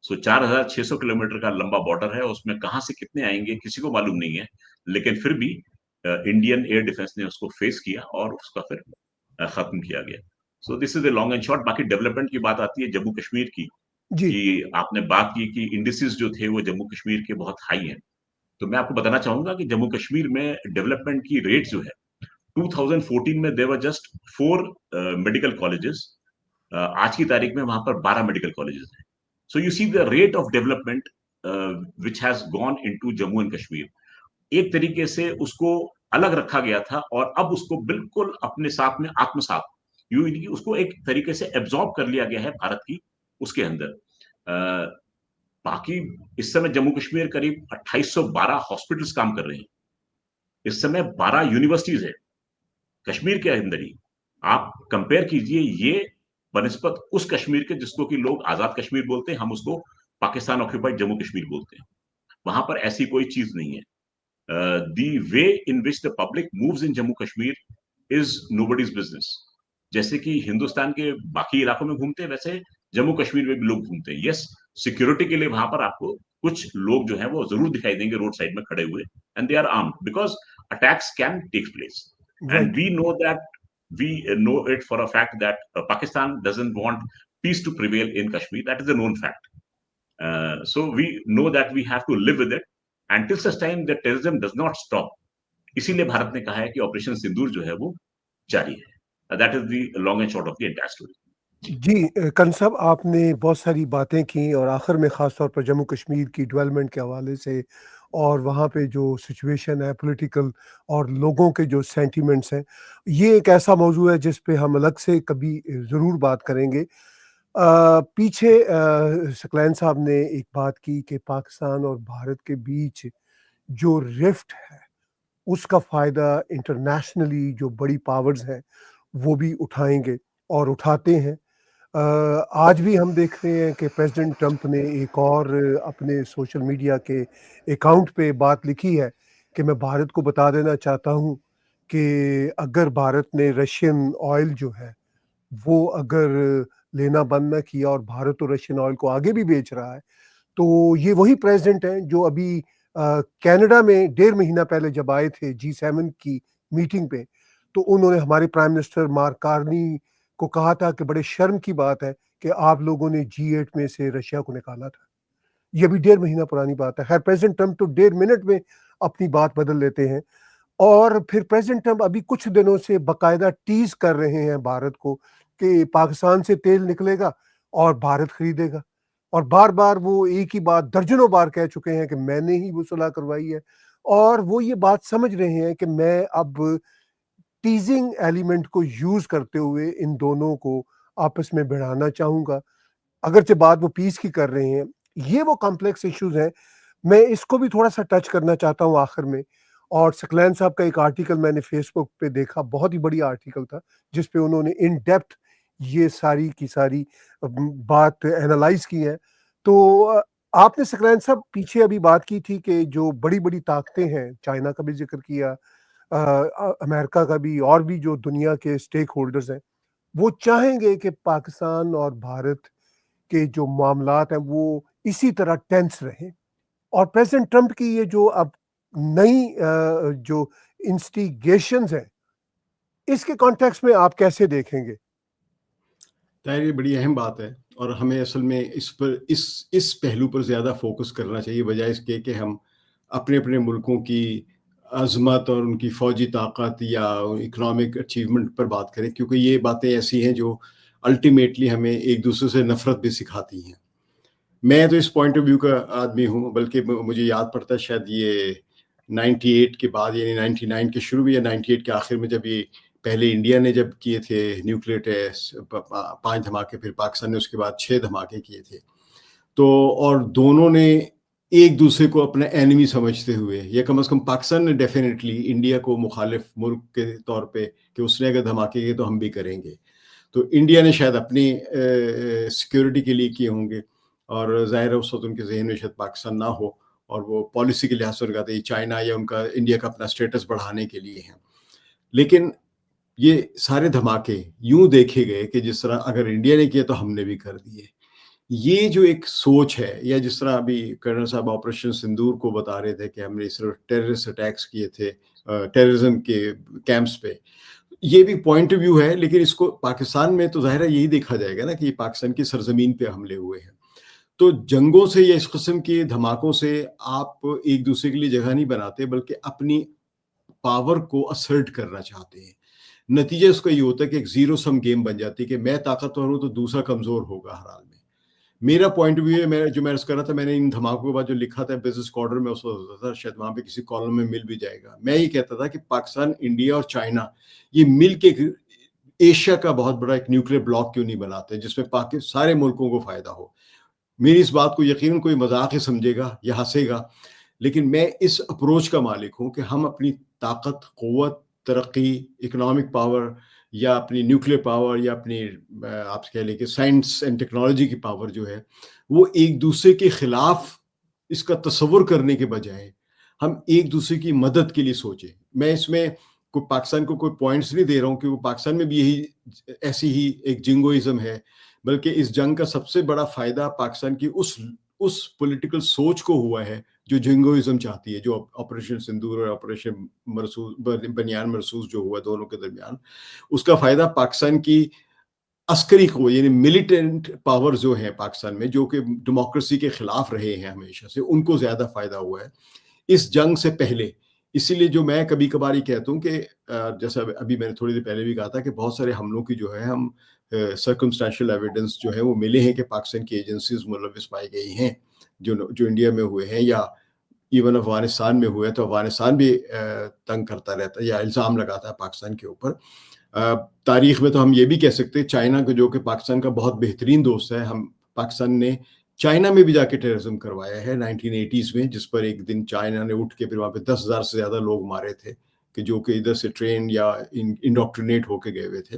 सो 4600 किलोमीटर का लंबा बॉर्डर है, उसमें कहां से कितने आएंगे किसी को मालूम नहीं है, लेकिन फिर भी इंडियन एयर डिफेंस ने उसको फेस किया और उसका फिर खत्म किया गया। So this is the long and short. बाकी डेवलपमेंट की बात आती है जम्मू कश्मीर की, जी कि आपने बात की कि इंडिसेस जो थे वो जम्मू कश्मीर के बहुत हाई हैं। तो मैं आपको बताना चाहूंगा कि जम्मू कश्मीर में डेवलपमेंट की रेट जो है, 2014 में देवर जस्ट 4 मेडिकल कॉलेजेस, आज की तारीख में वहां पर 12 मेडिकल कॉलेजेस हैं। So you see the rate of development which has gone into Jammu and Kashmir. एक तरीके से उसको अलग रखा गया था और अब उसको बिल्कुल अपने साथ में आत्मसात, उसको एक तरीके से एब्जॉर्ब कर लिया गया है भारत की उसके अंदर। बाकी इस समय जम्मू कश्मीर करीब 2812 हॉस्पिटल्स काम कर रहे हैं। इस समय 12 यूनिवर्सिटीज है कश्मीर के अंदर ही। आप कंपेयर कीजिए ये बनस्पत उस कश्मीर के जिसको कि लोग आजाद कश्मीर बोलते हैं, हम उसको पाकिस्तान ऑक्यूपाइड जम्मू कश्मीर बोलते हैं। वहां पर ऐसी कोई चीज नहीं है। the way in which the public moves in Jammu Kashmir is nobody's business। जैसे कि हिंदुस्तान के बाकी इलाकों में घूमते हैं, वैसे जम्मू कश्मीर में भी लोग घूमते हैं। यस, सिक्योरिटी के लिए वहां पर आपको कुछ लोग जो है वो जरूर दिखाई देंगे रोड साइड में खड़े हुए, and they are armed because attacks can take place. And right we know it for a fact that Pakistan doesn't want peace to prevail in Kashmir. That is a known fact। So we know that we have to live with it until such time that terrorism does not stop। इसीलिए भारत ने कहा है कि operation सिंदूर जो है वो जारी है। That is the long and short of the entire story. जी कर्ण साहब आपने बहुत सारी बातें की और आखिर में ख़ास तौर पर जम्मू कश्मीर की डेवलपमेंट के हवाले से और वहाँ पे जो सिचुएशन है पॉलिटिकल और लोगों के जो सेंटिमेंट्स हैं, ये एक ऐसा मौजू है जिस पे हम अलग से कभी ज़रूर बात करेंगे। पीछे सकलैन साहब ने एक बात की कि पाकिस्तान और भारत के बीच जो रिफ्ट है उसका फ़ायदा इंटरनेशनली जो बड़ी पावर्स हैं वो भी उठाएंगे और उठाते हैं। आज भी हम देख रहे हैं कि प्रेसिडेंट ट्रंप ने एक और अपने सोशल मीडिया के अकाउंट पे बात लिखी है कि मैं भारत को बता देना चाहता हूँ कि अगर भारत ने रशियन ऑयल जो है वो अगर लेना बंद ना किया और भारत तो रशियन ऑयल को आगे भी बेच रहा है, तो ये वही प्रेसिडेंट हैं जो अभी कनाडा में 1.5 महीना पहले जब आए थे G7 की मीटिंग पे, तो उन्होंने हमारे प्राइम मिनिस्टर मार्क कार्नी को कहा था कि बड़े शर्म की बात है कि आप लोगों ने G8 में से रशिया को निकाला था। ये अभी 1.5 महीना पुरानी बात है। खैर प्रेसिडेंट ट्रंप तो 1.5 मिनट में अपनी बात बदल लेते हैं। और फिर प्रेसिडेंट ट्रंप अभी कुछ दिनों से बाकायदा टीज कर रहे हैं भारत को कि पाकिस्तान से तेल निकलेगा और भारत खरीदेगा, और बार बार वो एक ही बात दर्जनों बार कह चुके हैं कि मैंने ही वो सुलह करवाई है। और वो ये बात समझ रहे हैं कि मैं अब टीजिंग एलिमेंट को यूज करते हुए इन दोनों को आपस में भिड़ाना चाहूंगा, अगरचे बात वो पीस की कर रहे हैं। ये वो कॉम्प्लेक्स इश्यूज हैं। मैं इसको भी थोड़ा सा टच करना चाहता हूँ आखिर में। और सकलैन साहब का एक आर्टिकल मैंने फेसबुक पे देखा, बहुत ही बढ़िया आर्टिकल था जिस पे उन्होंने इन डेप्थ ये सारी की सारी बात एनालाइज की है। तो आपने सकलैन साहब पीछे अभी बात की थी कि जो बड़ी बड़ी ताकतें हैं, चाइना का भी जिक्र किया, अमेरिका का भी, और भी जो दुनिया के स्टेक होल्डर्स हैं, वो चाहेंगे कि पाकिस्तान और भारत के जो मामलात हैं वो इसी तरह टेंस रहें। और प्रेसिडेंट ट्रंप की ये जो अब नई जो इंस्टिगेशंस हैं, इसके कॉन्टेक्स्ट में आप कैसे देखेंगे? ताहिर ये बड़ी अहम बात है और हमें असल में इस पर इस पहलू पर ज़्यादा फोकस करना चाहिए बजाय इसके कि हम अपने अपने मुल्कों की अजमत और उनकी फ़ौजी ताकत या इकोनॉमिक अचीवमेंट पर बात करें, क्योंकि ये बातें ऐसी हैं जो अल्टीमेटली हमें एक दूसरे से नफ़रत भी सिखाती हैं। मैं तो इस पॉइंट ऑफ व्यू का आदमी हूँ, बल्कि मुझे याद पड़ता है शायद ये 98 के बाद, यानी 99 के शुरू में या 98 के आखिर में, जब ये पहले इंडिया ने जब किए थे न्यूक्लियर टेस्ट 5 धमाके, फिर पाकिस्तान ने उसके बाद 6 धमाके किए थे। तो और दोनों ने एक दूसरे को अपना एनिमी समझते हुए, या कम से कम पाकिस्तान ने डेफिनेटली इंडिया को मुखालिफ मुल्क के तौर पे कि उसने अगर धमाके किए तो हम भी करेंगे। तो इंडिया ने शायद अपनी सिक्योरिटी के लिए किए होंगे और ज़ाहिर है उस वक्त उनके जहन में शायद पाकिस्तान ना हो और वो पॉलिसी के लिहाज से उनका ये चाइना या उनका इंडिया का अपना स्टेटस बढ़ाने के लिए हैं। लेकिन ये सारे धमाके यूं देखे गए कि जिस तरह अगर इंडिया ने किया तो हमने भी कर दिए। ये जो एक सोच है, या जिस तरह अभी कर्नल साहब ऑपरेशन सिंदूर को बता रहे थे कि हमने सिर्फ टेररिस्ट अटैक्स किए थे टेररिज्म के कैंप्स पे, ये भी पॉइंट ऑफ व्यू है, लेकिन इसको पाकिस्तान में तो ज़ाहिर है यही देखा जाएगा ना कि पाकिस्तान की सरजमीन पे हमले हुए हैं। तो जंगों से या इस किस्म के धमाकों से आप एक दूसरे के लिए जगह नहीं बनाते, बल्कि अपनी पावर को असर्ट करना चाहते हैं। नतीजा उसका ये होता है कि एक ज़ीरो सम गेम बन जाती है कि मैं ताकतवर हूँ तो दूसरा कमज़ोर होगा हर हाल में। मेरा पॉइंट ऑफ व्यू है, मैं जो मैं अर्ज़ कर रहा था, मैंने इन धमाकों के बाद जो लिखा था बिज़नेस कॉर्नर में उस वक़्त होता था, शायद वहाँ पे किसी कॉलम में मिल भी जाएगा। मैं ये कहता था कि पाकिस्तान, इंडिया और चाइना ये मिल के एक एशिया का बहुत बड़ा एक न्यूक्लियर ब्लॉक क्यों नहीं बनाते, जिसमें पाकि सारे मुल्कों को फ़ायदा हो। मेरी इस बात को यकीनन कोई मज़ाक ही समझेगा या हँसेगा, लेकिन मैं इस अप्रोच का मालिक हूँ कि हम अपनी ताकत, क़ुव्वत, तरक्की, इकोनॉमिक पावर या अपनी न्यूक्लियर पावर या अपनी आप कह लें कि साइंस एंड टेक्नोलॉजी की पावर जो है, वो एक दूसरे के खिलाफ इसका तसव्वुर करने के बजाय हम एक दूसरे की मदद के लिए सोचें। मैं इसमें कोई पाकिस्तान को कोई पॉइंट्स नहीं दे रहा हूँ, क्योंकि पाकिस्तान में भी यही ऐसी ही एक जिंगोइज़्म है, बल्कि इस जंग का सबसे बड़ा फ़ायदा पाकिस्तान की उस पॉलिटिकल सोच को हुआ है जो जिंगोइज़्म चाहती है, जो ऑपरेशन सिंदूर और ऑपरेशन मरसूस बनियान मरसूस जो हुआ दोनों के दरमियान, उसका फ़ायदा पाकिस्तान की अस्करी को, यानी मिलिटेंट पावर जो है पाकिस्तान में, जो कि डेमोक्रेसी के खिलाफ रहे हैं हमेशा से, उनको ज़्यादा फ़ायदा हुआ है इस जंग से पहले। इसीलिए जो मैं कभी-कभार ये कहता हूँ कि जैसा अभी मैंने थोड़ी देर पहले भी कहा था कि बहुत सारे हमलों की जो है हम सर्कमस्टेंशियल एविडेंस जो है वो मिले हैं कि पाकिस्तान की एजेंसीज़ मुलविस पाई गई हैं, जो इंडिया में हुए हैं या इवन अफ़गानिस्तान में हुए, तो अफ़गानिस्तान भी तंग करता रहता है या इल्ज़ाम लगाता है पाकिस्तान के ऊपर। तारीख में तो हम ये भी कह सकते हैं, चाइना को, जो कि पाकिस्तान का बहुत बेहतरीन दोस्त है, हम पाकिस्तान ने चाइना में भी जाके टेररिज्म करवाया है 1980s में, जिस पर एक दिन चाइना ने उठ के फिर वहाँ पे 10,000 से ज़्यादा लोग मारे थे, कि जो कि इधर से ट्रेन या इंडोक्ट्रिनेट होके गए हुए थे।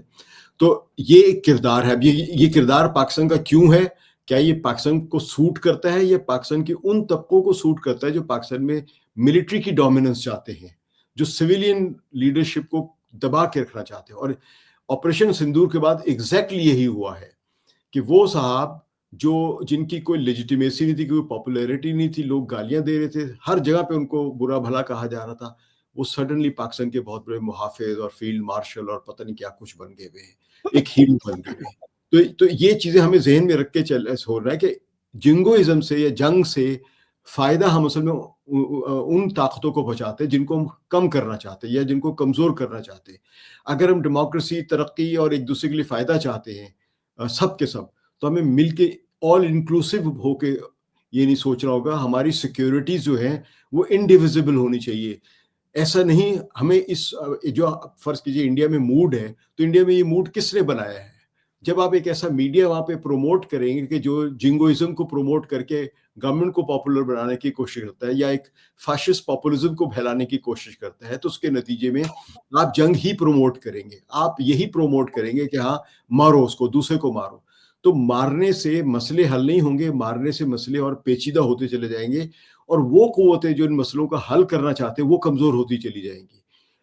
तो ये एक किरदार है। अब ये किरदार पाकिस्तान का क्यों है? क्या ये पाकिस्तान को सूट करता है या पाकिस्तान के उन तबकों को सूट करता है जो पाकिस्तान में मिलिट्री की डोमिनेंस चाहते हैं, जो सिविलियन लीडरशिप को दबा के रखना चाहते हैं? और ऑपरेशन सिंदूर के बाद एग्जैक्टली यही हुआ है कि वो साहब जो जिनकी कोई लेजिटिमेसी नहीं थी, कोई पॉपुलैरिटी नहीं थी, लोग गालियां दे रहे थे, हर जगह पे उनको बुरा भला कहा जा रहा था, वो सडनली पाकिस्तान के बहुत बड़े मुहाफिज और फील्ड मार्शल और पता नहीं क्या कुछ बन गए हुए हैं, एक हीरो बन गए हुए हैं। तो ये चीजें हमें जहन में रख के चल हो रहा है कि जिंगोइज्म से या जंग से फायदा हम असल में उन ताकतों को बचाते हैं जिनको हम कम करना चाहते हैं या जिनको कमजोर करना चाहते हैं। अगर हम डेमोक्रेसी, तरक्की और एक दूसरे के लिए फायदा चाहते हैं सब के सब, तो हमें मिलके ऑल इंक्लूसिव होके ये नहीं सोचना होगा हमारी सिक्योरिटीज जो है वो इनडिविजिबल होनी चाहिए। ऐसा नहीं, हमें जो फर्ज कीजिए इंडिया में मूड है, तो इंडिया में ये मूड किसने बनाया है? जब आप एक ऐसा मीडिया वहां पे प्रमोट करेंगे कि जो जिंगोइज्म को प्रमोट करके गवर्नमेंट को पॉपुलर बनाने की कोशिश करता है या एक फाशिस्ट पॉपुलिज्म को फैलाने की कोशिश करता है, तो उसके नतीजे में आप जंग ही प्रमोट करेंगे। आप यही प्रमोट करेंगे कि हाँ, मारो उसको, दूसरे को मारो। तो मारने से मसले हल नहीं होंगे, मारने से मसले और पेचीदा होते चले जाएंगे, और वो कुव्वतें जो इन मसलों का हल करना चाहते हैं वो कमजोर होती चली जाएंगी।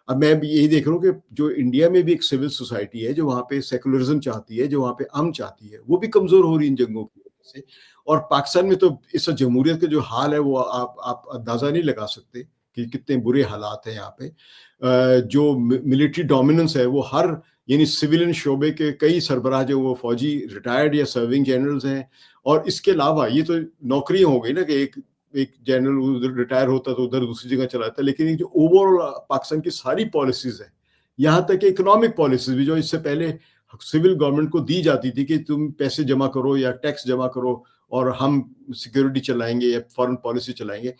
अब मैं भी यही देख रहा हूँ कि जो इंडिया में भी एक सिविल सोसाइटी है, जो वहाँ पे सेकुलरिज्म चाहती है, जो वहाँ पे अमन चाहती है, वो भी कमजोर हो रही इन जंगों की वजह से। और पाकिस्तान में तो इस जमहूरियत का जो हाल है वो आप अंदाजा नहीं लगा सकते कि कितने बुरे हालात हैं यहाँ पे। जो मिलिट्री डोमिनेंस है वो हर, यानी सिविलियन शोबे के कई सरबराह जो वो फौजी रिटायर्ड या सर्विंग जनरल्स हैं, और इसके अलावा ये तो नौकरियां हो गई ना कि एक जनरल उधर रिटायर होता तो उधर दूसरी जगह चला जाता, लेकिन ये जो ओवरऑल पाकिस्तान की सारी पॉलिसीज है, यहाँ तक कि इकोनॉमिक पॉलिसीज भी जो इससे पहले सिविल गवर्नमेंट को दी जाती थी कि तुम पैसे जमा करो या टैक्स जमा करो और हम सिक्योरिटी चलाएंगे या फॉरेन पॉलिसी चलाएंगे,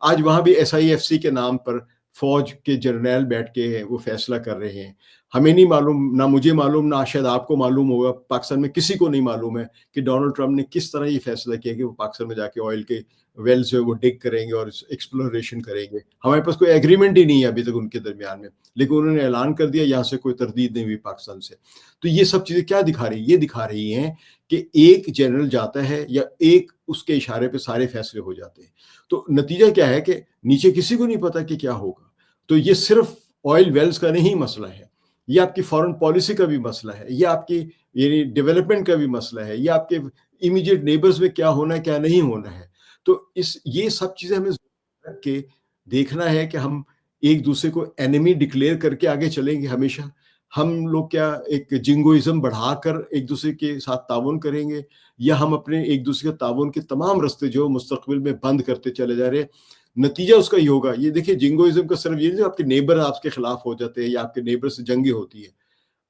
आज वहां भी SIFC के नाम पर फौज के जर्नैल बैठ के वो फैसला कर रहे हैं। हमें नहीं मालूम, ना मुझे मालूम, ना शायद आपको मालूम होगा, पाकिस्तान में किसी को नहीं मालूम है कि डोनाल्ड ट्रंप ने किस तरह ये फैसला किया कि वो पाकिस्तान में जाके ऑयल के वेल्स जो है वो डिग करेंगे और एक्सप्लोरेशन करेंगे। हमारे पास कोई एग्रीमेंट ही नहीं है अभी तक उनके दरमियान में, लेकिन उन्होंने ऐलान कर दिया, यहाँ से कोई तरदीद नहीं हुई पाकिस्तान से। तो ये सब चीज़ें क्या दिखा रही है? ये दिखा रही हैं कि एक जनरल जाता है या एक उसके इशारे पे सारे फैसले हो जाते हैं। तो नतीजा क्या है कि नीचे किसी को नहीं पता कि क्या होगा। तो ये सिर्फ ऑयल वेल्स का नहीं मसला है, ये आपकी फॉरेन पॉलिसी का भी मसला है, ये आपकी यानी डेवलपमेंट का भी मसला है, ये आपके इमीडिएट नेबर्स में क्या होना है, क्या नहीं होना है। तो ये सब चीज़ें हमें रख के देखना है कि हम एक दूसरे को एनिमी डिक्लेयर करके आगे चलेंगे हमेशा। हम लोग क्या एक जिंगोइज्म बढ़ाकर एक दूसरे के साथ ताउन करेंगे, या हम अपने एक दूसरे के ताउन के तमाम रास्ते जो मुस्तकबिल में बंद करते चले जा रहे हैं? नतीजा उसका ये होगा, ये देखिए जिंगोइज्म का सिर्फ ये नहीं आपके नेबर आपके खिलाफ हो जाते हैं या आपके नेबर से जंगी होती है,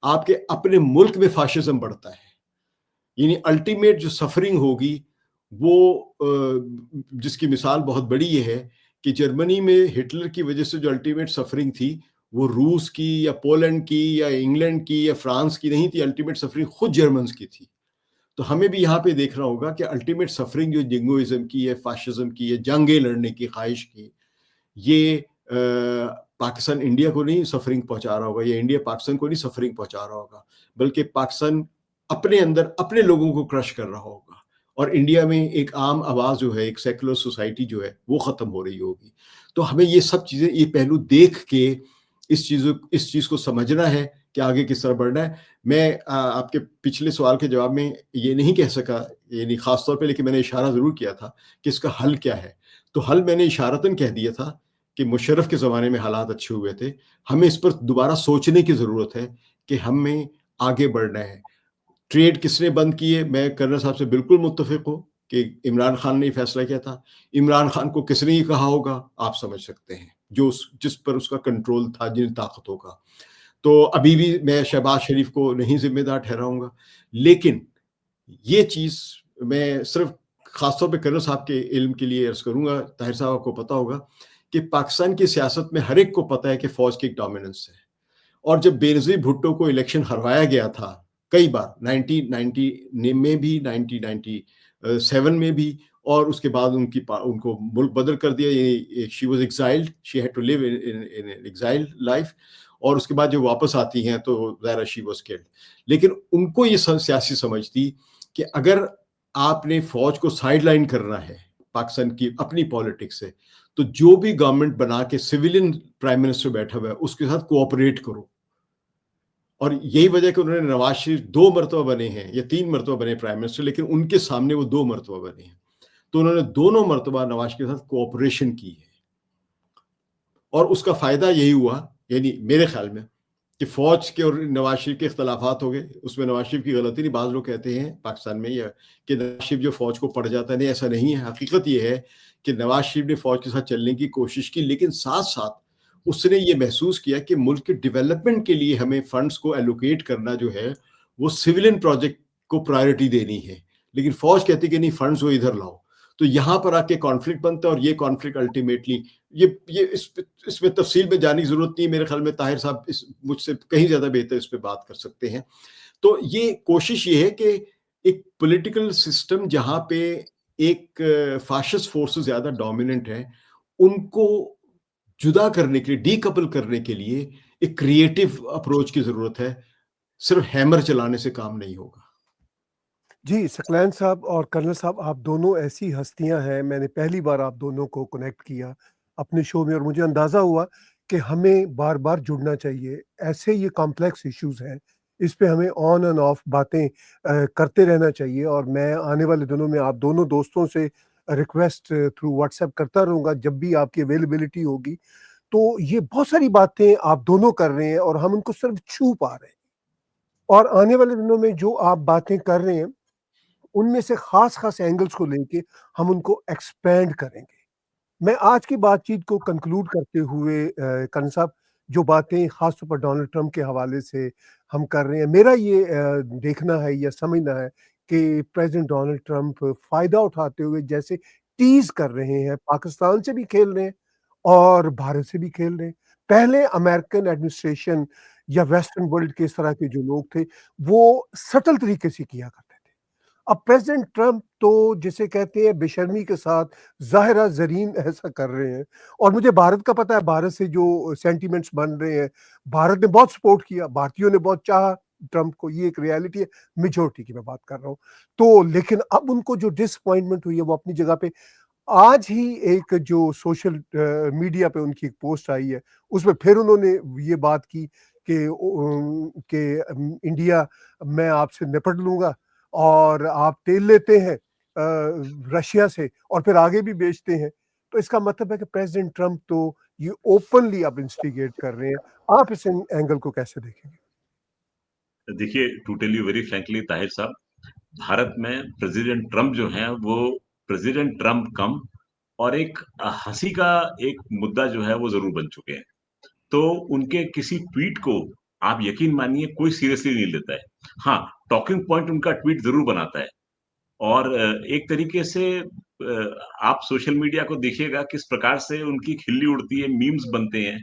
आपके अपने मुल्क में फाशिज्म बढ़ता है। यानी अल्टीमेट जो सफरिंग होगी वो जिसकी मिसाल बहुत बड़ी ये है कि जर्मनी में हिटलर की वजह से जो अल्टीमेट सफरिंग थी वो रूस की या पोलैंड की या इंग्लैंड की या फ्रांस की नहीं थी, अल्टीमेट सफरिंग खुद जर्मन्स की थी। तो हमें भी यहाँ पे देखना होगा कि अल्टीमेट सफरिंग जो जिंगोइज्म की है, फाशिज्म की है, जंगें लड़ने की ख्वाहिश की, ये पाकिस्तान इंडिया को नहीं सफरिंग पहुंचा रहा होगा, या इंडिया पाकिस्तान को नहीं सफरिंग पहुंचा रहा होगा, बल्कि पाकिस्तान अपने अंदर अपने लोगों को क्रश कर रहा होगा और इंडिया में एक आम आवाज जो है, एक सेकुलर सोसाइटी जो है वो खत्म हो रही होगी। तो हमें ये सब चीजें, ये पहलू देख के इस चीज को समझना है कि आगे किस तरह बढ़ना है। मैं आपके पिछले सवाल के जवाब में ये नहीं कह सका, यानी खास तौर पे, लेकिन मैंने इशारा जरूर किया था कि इसका हल क्या है। तो हल मैंने इशारतन कह दिया था कि मुशर्रफ के ज़माने में हालात अच्छे हुए थे, हमें इस पर दोबारा सोचने की ज़रूरत है कि हमें आगे बढ़ना है। ट्रेड किसने बंद किए? मैं कर्नल साहब से बिल्कुल मुत्तफ़िक हूँ कि इमरान खान ने फैसला किया था। इमरान खान को किसने ये कहा होगा? आप समझ सकते हैं, जो जिस पर उसका कंट्रोल था, जिन ताकतों का। तो अभी भी मैं शहबाज शरीफ को नहीं ज़िम्मेदार ठहराऊँगा, लेकिन ये चीज़ मैं सिर्फ ख़ासतौर पे कर्नल साहब के इल्म के लिए अर्ज़ करूँगा, ताहिर साहब आपको पता होगा कि पाकिस्तान की सियासत में हर एक को पता है कि फ़ौज की एक डोमिनेंस है। और जब बेनज़ीर भुट्टो को इलेक्शन हरवाया गया था कई बार, 1990 में भी, 1997 में भी, और उसके बाद उनको मुल्क बदल कर दिया। ये she was exiled, she had to live in exile life, और उसके बाद जो वापस आती हैं तो ज़ाहिर शी वाज़ किल्ड। लेकिन उनको ये सियासी समझ थी कि अगर आपने फ़ौज को साइडलाइन करना है पाकिस्तान की अपनी पॉलिटिक्स से, तो जो भी गवर्नमेंट बना के सिविलियन प्राइम मिनिस्टर बैठा हुआ है उसके साथ कोऑपरेट करो। और यही वजह कि उन्होंने नवाज शरीफ 2 मरतबा बने हैं या 3 मरतबा बने प्राइम मिनिस्टर, लेकिन उनके सामने वो 2 मरतबा बने हैं। तो उन्होंने दोनों मरतबा नवाज के साथ कोऑपरेशन की है, और उसका फायदा यही हुआ, यानी मेरे ख्याल में, कि फौज के और नवाज शरीफ के इख्तलाफात हो गए। उसमें नवाज शरीफ की गलती नहीं, बाज़ लोग कहते हैं पाकिस्तान में या कि नवाज शरीफ जो फौज को पड़ जाता है, नहीं, ऐसा नहीं है। हकीकत ये है कि नवाज शरीफ ने फौज के साथ चलने की कोशिश की, लेकिन साथ साथ उसने ये महसूस किया कि मुल्क के डेवलपमेंट के लिए हमें फंड्स को एलोकेट करना जो है वो सिविलियन प्रोजेक्ट को प्रायोरिटी देनी है, लेकिन फौज कहती है कि नहीं, फंड्स वो इधर लाओ। तो यहाँ पर आके कॉन्फ्लिक्ट बनता है, और ये कॉन्फ्लिक्ट अल्टीमेटली ये इसमें तफसील में जाने की जरूरत नहीं। मेरे ख्याल में ताहिर साहब इस मुझसे कहीं ज्यादा बेहतर इस पे बात कर सकते हैं। तो ये कोशिश ये है कि एक पॉलिटिकल सिस्टम जहाँ पे एक फाशिस्ट फोर्स ज्यादा डोमिनेंट है, उनको जुदा करने के लिए, डीकपल करने के लिए एक क्रिएटिव अप्रोच की जरूरत है। सिर्फ हैमर चलाने से काम नहीं होगा। जी, सकलैन साहब और कर्नल साहब, आप दोनों ऐसी हस्तियां हैं, मैंने पहली बार आप दोनों को कनेक्ट किया अपने शो में, और मुझे अंदाज़ा हुआ कि हमें बार बार जुड़ना चाहिए। ऐसे ये कॉम्प्लेक्स इश्यूज हैं, इस पे हमें ऑन एंड ऑफ बातें करते रहना चाहिए। और मैं आने वाले दिनों में आप दोनों दोस्तों से रिक्वेस्ट थ्रू व्हाट्सएप करता रहूँगा जब भी आपकी अवेलेबिलिटी होगी। तो ये बहुत सारी बातें आप दोनों कर रहे हैं और हम उनको सिर्फ छू पा रहे हैं, और आने वाले दिनों में जो आप बातें कर रहे हैं उनमें से खास एंगल्स को लेके हम उनको एक्सपेंड करेंगे। मैं आज की बातचीत को कंक्लूड करते हुए कर्नल साहब, जो बातें खास तौर पर डोनाल्ड ट्रंप के हवाले से हम कर रहे हैं, मेरा ये देखना है या समझना है कि प्रेसिडेंट डोनाल्ड ट्रंप फ़ायदा उठाते हुए जैसे टीज़ कर रहे हैं, पाकिस्तान से भी खेल रहे हैं और भारत से भी खेल रहे हैं। पहले अमेरिकन एडमिनिस्ट्रेशन या वेस्टर्न वर्ल्ड के इस तरह के जो लोग थे, वो सटल तरीके से किया करते थे। अब प्रेसिडेंट ट्रंप तो जिसे कहते हैं बेशर्मी के साथ ज़ाहिरा ज़रीन ऐसा कर रहे हैं, और मुझे भारत का पता है, भारत से जो सेंटिमेंट्स बन रहे हैं, भारत ने बहुत सपोर्ट किया, भारतीयों ने बहुत चाहा ट्रंप को, ये एक रियलिटी है, मेजॉरिटी की मैं बात कर रहा हूँ। तो लेकिन अब उनको जो डिसअपॉइंटमेंट हुई है वो अपनी जगह पे। आज ही एक जो सोशल मीडिया पे उनकी एक पोस्ट आई है, उसमें फिर उन्होंने ये बात की कि इंडिया, मैं आपसे निपट लूँगा, और आप तेल लेते हैं रशिया से और फिर आगे भी बेचते हैं। तो इसका मतलब है कि प्रेसिडेंट ट्रंप तो ये ओपनली अब इंस्टिगेट कर रहे हैं। आप इस एंगल को कैसे देखेंगे? देखिए, to tell you very frankly Tahir साहब, भारत में प्रेसिडेंट ट्रम्प जो हैं वो प्रेसिडेंट ट्रम्प कम और एक हँसी का एक मुद्दा जो है वो ज़रूर बन चुके हैं। तो उनके किसी ट्वीट को आप यकीन मानिए कोई सीरियसली नहीं लेता है। हाँ, टॉकिंग पॉइंट उनका ट्वीट ज़रूर बनाता है और एक तरीके से आप सोशल मीडिया को देखिएगा किस प्रकार से उनकी खिल्ली उड़ती है, मीम्स बनते हैं।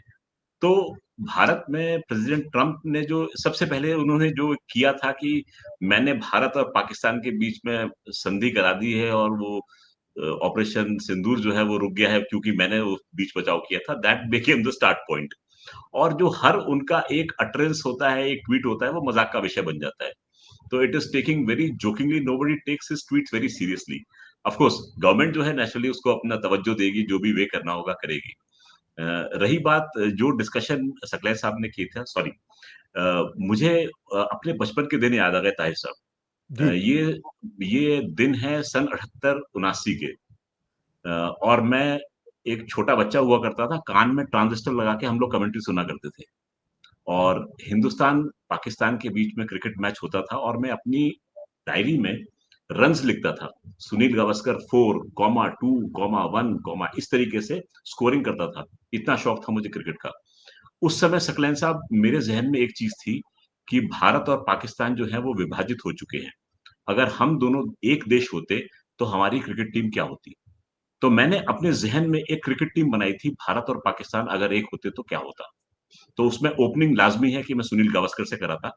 तो भारत में प्रेसिडेंट ट्रम्प ने जो सबसे पहले उन्होंने जो किया था कि मैंने भारत और पाकिस्तान के बीच में संधि करा दी है और वो ऑपरेशन सिंदूर जो है वो रुक गया है क्योंकि मैंने वो बीच बचाव किया था, that became the start point. और जो हर उनका एक अटरेंस होता है, एक ट्वीट होता है, वो मज़ाक का विषय बन जाता है। तो it is taking very jokingly, nobody takes his tweets very seriously. Of course government जो है नेचुरली उसको अपना तवज्जो देगी, जो भी वे करना होगा करेगी। रही बात जो डिस्कशन सकलैन साहब ने की था, सॉरी, मुझे अपने बचपन के दिन याद आ गए ताहिर साहब। जी। ये दिन है सन 78-79 के, और मैं एक छोटा बच्चा हुआ करता था, कान में ट्रांजिस्टर लगा के हम लोग कमेंट्री सुना करते थे और हिंदुस्तान पाकिस्तान के बीच में क्रिकेट मैच होता था और मैं अपनी डायरी में रन्स लिखता था। सुनील गावस्कर 4, 2, 1, इस तरीके से स्कोरिंग करता था। इतना शौक था मुझे क्रिकेट का। उस समय सकलैन साहब मेरे ज़हन में एक चीज़ थी कि भारत और पाकिस्तान जो है वो विभाजित हो चुके हैं। अगर हम दोनों एक देश होते, तो हमारी क्रिकेट टीम क्या होती? तो मैंने अपने ज़हन में एक क्रिकेट टीम बनाई थी, भारत और पाकिस्तान अगर एक होते तो क्या होता? तो उसमें ओपनिंग लाज़मी है कि मैं सुनील गावस्कर से कराता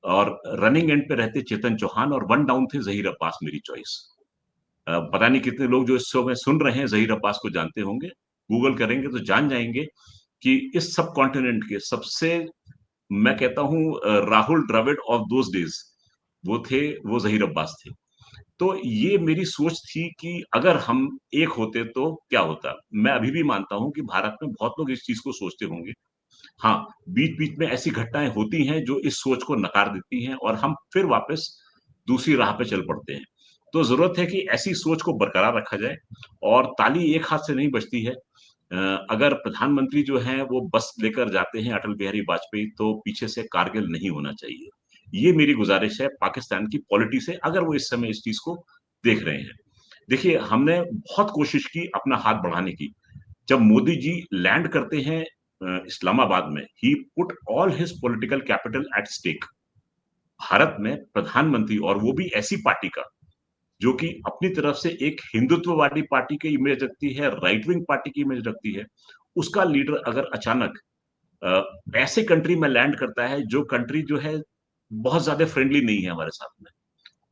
और रनिंग एंड पे रहते चेतन चौहान और वन डाउन थे ज़हीर अब्बास मेरी चॉइस। पता नहीं कितने लोग जो इस समय सुन रहे हैं ज़हीर अब्बास को जानते होंगे। गूगल करेंगे तो जान जाएँगे कि इस सब कॉन्टिनेंट के सबसे, मैं कहता हूँ, Rahul Dravid of those days वो थे, वो ज़हीर अब्बास थे। तो ये मेरी सोच थी कि अगर हम एक होते तो क्या होता? मैं अभी भी मानता हूँ कि भारत में बहुत लोग इस चीज़ को सोचते होंगे। हाँ, बीच-बीच में ऐसी घटनाएँ होती हैं जो इस सोच को नकार देती हैं और हम फिर वापस दूसरी राह पे चल पड़ते हैं। तो ज़रूरत है कि ऐसी सोच को बरकरार रखा जाए और ताली एक हाथ से नहीं बजती है। अगर प्रधानमंत्री जो हैं वो बस लेकर जाते हैं अटल बिहारी वाजपेयी तो पीछे से कारगिल नहीं होना चाहिए। ये मेरी गुज़ारिश है पाकिस्तान की पॉलिटी से, अगर वो इस समय इस चीज़ को देख रहे हैं। देखिए, हमने बहुत कोशिश की अपना हाथ बढ़ाने की। जब मोदी जी लैंड करते हैं इस्लामाबाद में, he put all his political capital at stake. Bharat में प्रधानमंत्री, और वो भी ऐसी पार्टी का जो कि अपनी तरफ से एक हिंदुत्ववादी पार्टी की इमेज रखती है, राइट विंग पार्टी की इमेज रखती है। उसका लीडर अगर अचानक अ, ऐसे कंट्री में लैंड करता है जो कंट्री जो है बहुत ज़्यादा फ्रेंडली नहीं है हमारे साथ में,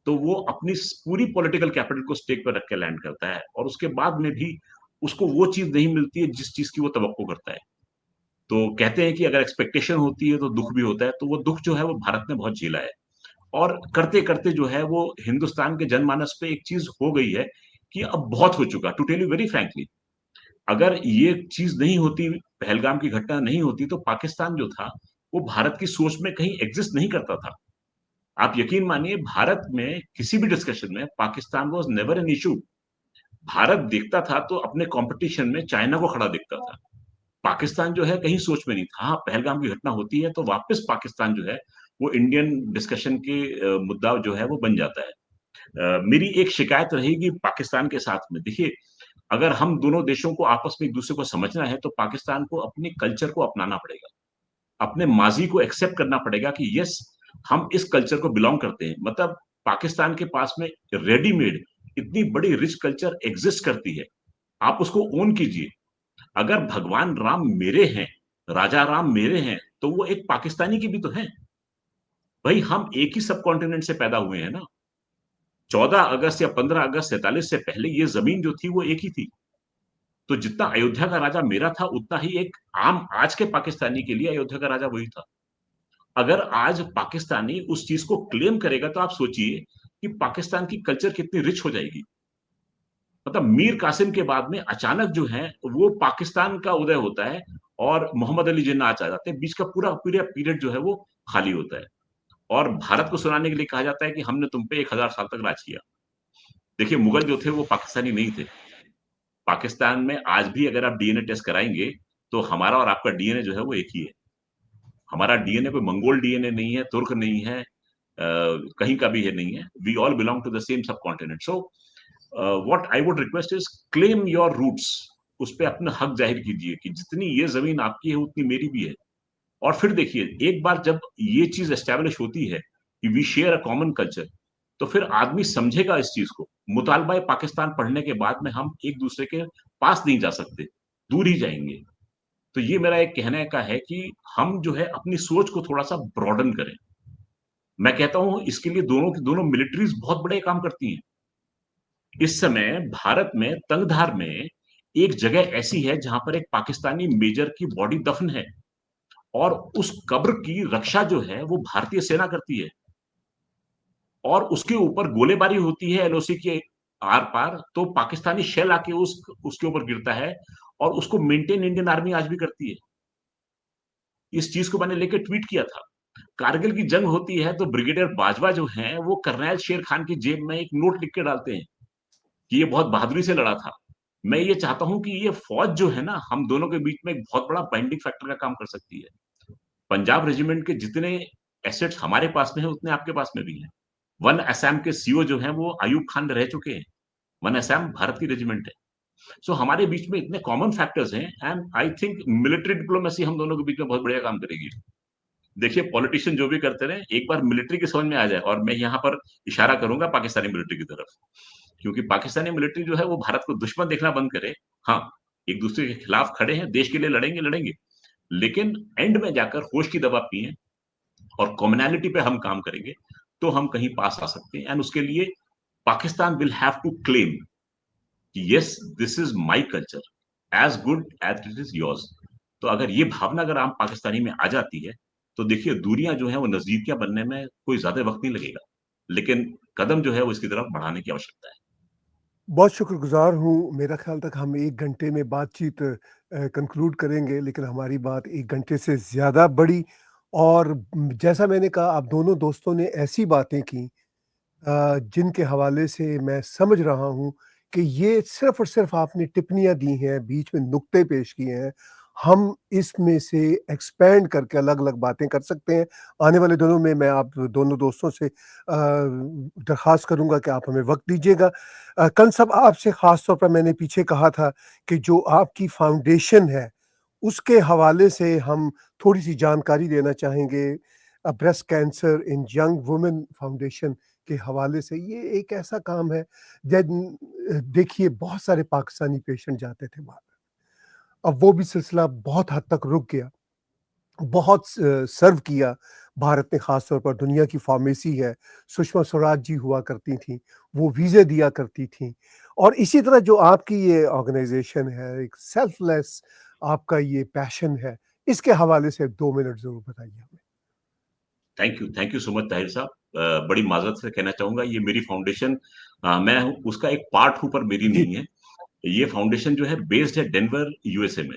तो वो अपनी पूरी पॉलिटिकल कैपिटल को स्टेक पर रख के लैंड करता है और उसके बाद में भी उसको वो चीज़ नहीं मिलती है जिस चीज़ की वो तवक्को करता है। तो कहते हैं कि अगर एक्सपेक्टेशन होती है तो दुःख भी होता है, तो वो दुःख जो है वो भारत ने बहुत झेला है। और करते-करते जो है वो हिंदुस्तान के जनमानस पे एक चीज़ हो गई है कि अब बहुत हो चुका। To tell you very frankly, अगर ये चीज़ नहीं होती, पहलगाम की घटना नहीं होती, तो पाकिस्तान जो था, वो भारत की सोच में कहीं एग्ज़िस्ट नहीं करता था। आप यकीन मानिए भारत में किसी भी डिस्कशन में Pakistan was never an issue. Bharat देखता था तो अपने कॉम्पिटिशन में चाइना को खड़ा देखता था। पाकिस्तान जो है कहीं सोच में नहीं था। हाँ, पहलगाम की घटना होती है तो वापस पाकिस्तान जो है वो इंडियन डिस्कशन के मुद्दा जो है वो बन जाता है। मेरी एक शिकायत रहेगी पाकिस्तान के साथ में, देखिए, अगर हम दोनों देशों को आपस में एक-दूसरे को समझना है तो पाकिस्तान को अपने कल्चर को अपनाना पड़ेगा। अपने माज़ी को एक्सेप्ट करना पड़ेगा कि येस, हम इस कल्चर को बिलॉन्ग करते हैं। मतलब पाकिस्तान के पास में रेडीमेड इतनी बड़ी रिच कल्चर एक्सिस्ट करती है। आप उसको ओन कीजिए। अगर भगवान राम मेरे हैं, राजा राम मेरे हैं, तो वो एक पाकिस्तानी की भी तो हैं। भई हम एक ही सबकॉन्टिनेंट से पैदा हुए हैं ना। 14 अगस्त या 15 अगस्त 47 से पहले ये ज़मीन जो थी वो एक ही थी। तो जितना अयोध्या का राजा मेरा था, उतना ही एक आम आज के पाकिस्तानी के लिए अयोध्या का राजा वही था। अगर आज पाकिस्तानी उस चीज़ को क्लेम करेगा तो आप सोचिए कि पाकिस्तान की कल्चर कितनी रिच हो जाएगी। मतलब मीर कासिम के बाद में अचानक जो है वो पाकिस्तान का उदय होता है और मोहम्मद अली जिन्ना आ जाते हैं। बीच का पूरा पूरा पीरियड जो है वो खाली होता है और भारत को सुनाने के लिए कहा जाता है कि हमने तुम पे 1000 साल तक राज किया। देखिए, मुगल जो थे वो पाकिस्तानी नहीं थे। पाकिस्तान में आज भी अगर आप डीएनए टेस्ट कराएँगे, तो हमारा और आपका डीएनए जो है वो एक ही है। हमारा डीएनए कोई मंगोल डीएनए नहीं है, तुर्क नहीं है, कहीं का भी है नहीं है। We all belong to the same subcontinent. So what I would request is claim your roots. उस पे अपना हक जाहिर कीजिए कि जितनी ये जमीन आपकी है उतनी मेरी भी है। और फिर देखिए, एक बार जब ये चीज एस्टेब्लिश होती है कि we share a common culture, तो फिर आदमी समझेगा इस चीज को। मुतालबा पाकिस्तान पढ़ने के बाद में हम एक दूसरे के पास नहीं जा सकते, दूर ही जाएंगे। तो ये मेरा एक कहने का है कि हम जो है अपनी सोच को थोड़ा सा ब्रॉडन करें। मैं कहता हूं इसके लिए दोनों की दोनों मिलिट्रीज बहुत बड़े काम करती हैं। इस समय भारत में तंगधार में एक जगह ऐसी है जहां पर एक पाकिस्तानी मेजर की बॉडी दफन है, और उस कब्र की रक्षा जो है वो भारतीय सेना करती है, और उसके ऊपर गोलेबारी होती है एलओसी के आर पार, तो पाकिस्तानी शेल आके उसके ऊपर गिरता है, और उसको मेंटेन इंडियन आर्मी आज भी करती है। इस चीज को मैंने लेके ट्वीट किया था। कारगिल की जंग होती है तो ब्रिगेडियर बाजवा जो हैं वो कर्नल शेर खान की जेब में एक नोट लिख के डालते हैं कि ये बहुत बहादुरी से लड़ा था। मैं ये चाहता हूं कि ये फौज जो है ना, हम दोनों के बीच में एक बहुत बड़ा बाइंडिंग फैक्टर का काम कर सकती है। पंजाब रेजिमेंट के जितने एसेट्स हमारे पास में है उतने आपके पास में भी हैं। वन असम के सीओ जो हैं वो अयूब खान रह चुके हैं। वन असम भारत की रेजिमेंट है। सो हमारे बीच में इतने कॉमन फैक्टर्स हैं, and I think military diplomacy हम दोनों के बीच में बहुत बढ़िया काम करेगी। देखिए, पॉलिटिशियन जो भी करते रहे, एक बार मिलिट्री की समझ में आ जाए, और मैं यहाँ पर इशारा करूंगा पाकिस्तानी मिलिट्री की तरफ, क्योंकि पाकिस्तानी मिलिट्री जो है वो भारत को दुश्मन देखना बंद करे। हाँ, एक दूसरे के खिलाफ खड़े हैं, देश के लिए लड़ेंगे लड़ेंगे, लेकिन एंड में जाकर होश की दवा पिए और कॉमनैलिटी पे हम काम करेंगे, तो हम कहीं पास आ सकते हैं। एंड उसके लिए Pakistan will have to claim कि yes, this is my culture as good as it is yours. तो अगर ये भावना अगर आम पाकिस्तानी में आ जाती है, तो देखिए दूरियां जो है वो नजदीकियां बनने में कोई ज्यादा वक्त नहीं लगेगा, लेकिन कदम जो है वो इसकी तरफ बढ़ाने की आवश्यकता है। बहुत शुक्रगुज़ार हूँ। मेरा ख़्याल तक हम 1 घंटे में बातचीत कंक्लूड करेंगे, लेकिन हमारी बात 1 घंटे से ज़्यादा बढ़ी, और जैसा मैंने कहा, आप दोनों दोस्तों ने ऐसी बातें की जिनके हवाले से मैं समझ रहा हूँ कि ये सिर्फ़ और सिर्फ़ आपने टिप्पणियाँ दी हैं, बीच में नुक्ते पेश किए हैं। हम इसमें से एक्सपैंड करके अलग-अलग बातें कर सकते हैं। आने वाले दिनों में मैं आप दोनों दोस्तों से दरख़्वास्त करूँगा कि आप हमें वक़्त दीजिएगा। कंस साहब, आपसे ख़ास तौर पर मैंने पीछे कहा था कि जो आपकी फ़ाउंडेशन है, उसके हवाले से हम थोड़ी-सी जानकारी देना चाहेंगे। Breast cancer in young women foundation के हवाले से। ये एक ऐसा काम है, देखिए बहुत सारे पाकिस्तानी पेशेंट जाते थे बाहर। अब वो भी सिलसिला बहुत हद तक रुक गया। बहुत सर्व किया भारत ने, ख़ास तौर पर दुनिया की फ़ार्मेसी है, सुषमा स्वराज जी हुआ करती थीं, वो वीज़े दिया करती थीं। और इसी तरह जो आपकी ये ऑर्गनाइज़ेशन है, एक सेल्फलेस आपका ये पैशन है, इसके हवाले से 2 मिनट ज़रूर बताइए हमें। Thank you so much Tahir साहब। बड़ी माजरत से कहना चाहूंगा, ये मेरी फाउंडेशन, मैं उसका एक पार्ट हूं पर मेरी जी। नहीं है। ये फाउंडेशन जो है बेस्ड है डेनवर यूएसए में,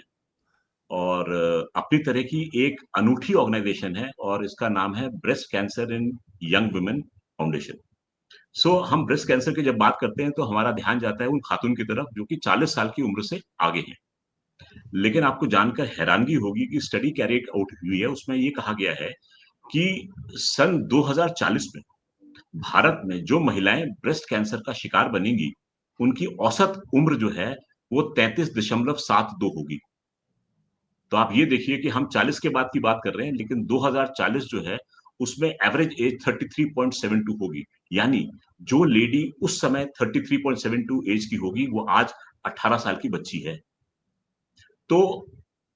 और अपनी तरह की एक अनूठी ऑर्गेनाइजेशन है, और इसका नाम है breast cancer in young women foundation. So हम ब्रेस्ट कैंसर की जब बात करते हैं तो हमारा ध्यान जाता है उन खातून की तरफ जो कि 40 साल की उम्र से आगे हैं। लेकिन आपको जानकर हैरानगी होगी कि स्टडी कैरी आउट हुई है, उसमें ये कहा गया है कि सन 2040 में भारत में जो महिलाएं ब्रेस्ट कैंसर का शिकार बनेंगी, उनकी औसत उम्र जो है वो 33.72 होगी। तो आप ये देखिए कि हम 40 के बाद की बात कर रहे हैं, लेकिन 2040 जो है उसमें एवरेज एज 33.72 होगी। यानी जो लेडी उस समय 33.72 एज की होगी, वो आज 18 साल की बच्ची है। तो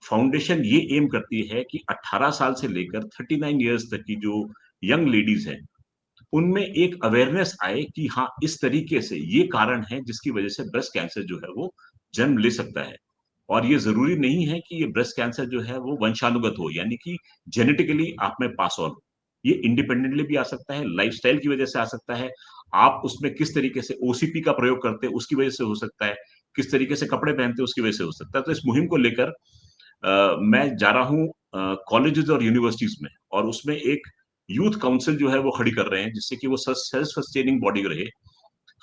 फाउंडेशन ये एम करती है कि 18 साल से लेकर 39 इयर्स तक की जो यंग लेडीज हैं, उनमें एक अवेयरनेस आए कि हाँ, इस तरीके से ये कारण है जिसकी वजह से ब्रेस्ट कैंसर जो है वो जन्म ले सकता है। और ये जरूरी नहीं है कि ये ब्रेस्ट कैंसर जो है वो वंशानुगत हो, यानी कि जेनेटिकली आप में पास ऑन हो। ये इंडिपेंडेंटली भी आ सकता है, लाइफस्टाइल की वजह से आ सकता है, आप उसमें किस तरीके से ओसीपी का प्रयोग करते हैं उसकी वजह से हो सकता है, किस तरीके से कपड़े पहनते हैं उसकी वजह से हो सकता है। तो इस मुहिम को लेकर मैं जा रहा हूँ कॉलेजेस और यूनिवर्सिटीज में, और उसमें एक यूथ काउंसिल जो है वो खड़ी कर रहे हैं, जिससे कि वो सेल्फ सस्टेनिंग बॉडी रहे।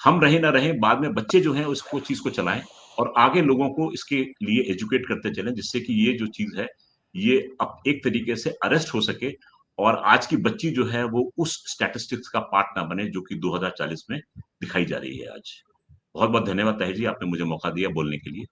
हम रहे ना रहे, बाद में बच्चे जो हैं उसको चीज को चलाएं, और आगे लोगों को इसके लिए एजुकेट करते चलें, जिससे कि ये जो चीज है ये एक तरीके से अरेस्ट हो सके और आज की बच्ची जो है वो उस स्टैटिस्टिक्स का पार्ट ना बने जो कि 2040 में दिखाई जा रही है आज। बहुत-बहुत धन्यवाद ताहिर जी, आपने मुझे मौका दिया बोलने के लिए।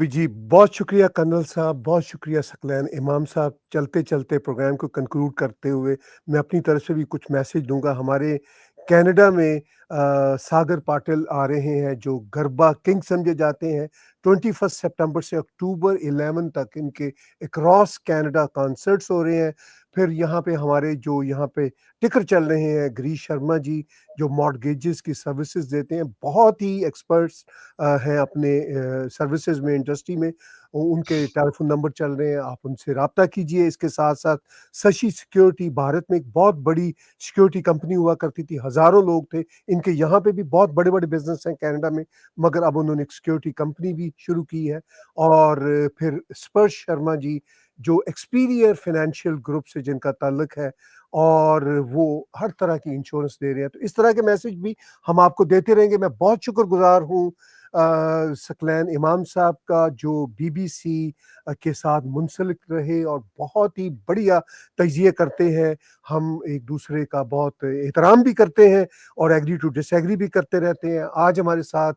जी, बहुत शुक्रिया कर्नल साहब, बहुत शुक्रिया सकलैन इमाम साहब। चलते-चलते प्रोग्राम को कंक्लूड करते हुए मैं अपनी तरफ से भी कुछ मैसेज दूँगा। हमारे कनाडा में सागर पाटिल आ रहे हैं जो गरबा किंग समझे जाते हैं। 21 सितंबर से अक्टूबर 11 तक इनके अक्रॉस कनाडा कॉन्सर्ट्स हो रहे हैं। फिर यहाँ पे हमारे जो यहाँ पे टिकर चल रहे हैं गिरीश शर्मा जी जो मॉर्गेजेस की सर्विसेज़ देते हैं, बहुत ही एक्सपर्ट्स हैं अपने सर्विसेज में इंडस्ट्री में। उनके टेलीफोन नंबर चल रहे हैं, आप उनसे राब्ता कीजिए। इसके साथ-साथ शशि सिक्योरिटी भारत में एक बहुत बड़ी सिक्योरिटी कंपनी हुआ करती थी, हज़ारों लोग थे। इनके यहाँ पे भी बहुत बड़े-बड़े बिज़नेस हैं कनाडा में, मगर अब उन्होंने एक सिक्योरिटी कंपनी भी शुरू की है। और फिर स्पर्श शर्मा जी जो एक्सपीरियर फाइनेंशियल ग्रुप से जिनका ताल्लुक है और वो हर तरह की इंश्योरेंस दे रहे हैं। तो इस तरह के मैसेज भी हम आपको देते रहेंगे। मैं बहुत शुक्रगुज़ार हूँ सकलैन इमाम साहब का जो बीबीसी के साथ मुंसलिक रहे और बहुत ही बढ़िया तज्ज़िये करते हैं। हम एक-दूसरे का बहुत एहतराम भी करते हैं और एग्री टू डिसएग्री भी करते रहते हैं। आज हमारे साथ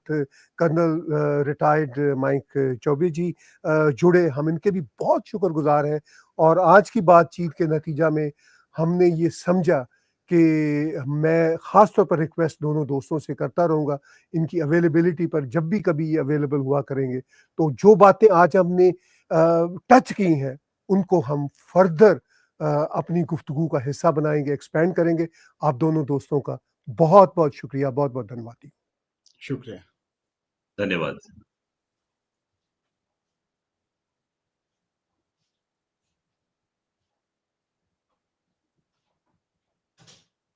कर्नल रिटायर्ड माइक चौबे जी जुड़े, हम इनके भी बहुत शुक्रगुज़ार हैं। और आज की बातचीत के नतीजा में हमने ये समझा कि मैं ख़ास तौर पर रिक्वेस्ट दोनों दोस्तों से करता रहूँगा, इनकी अवेलेबिलिटी पर जब भी कभी ये अवेलेबल हुआ करेंगे, तो जो बातें आज हमने टच की हैं, उनको हम फर्दर अपनी गुफ्तगू का हिस्सा बनाएँगे, एक्सपेंड करेंगे। आप दोनों दोस्तों का बहुत-बहुत शुक्रिया, बहुत-बहुत धन्यवाद। शुक्रिया। धन्यवाद।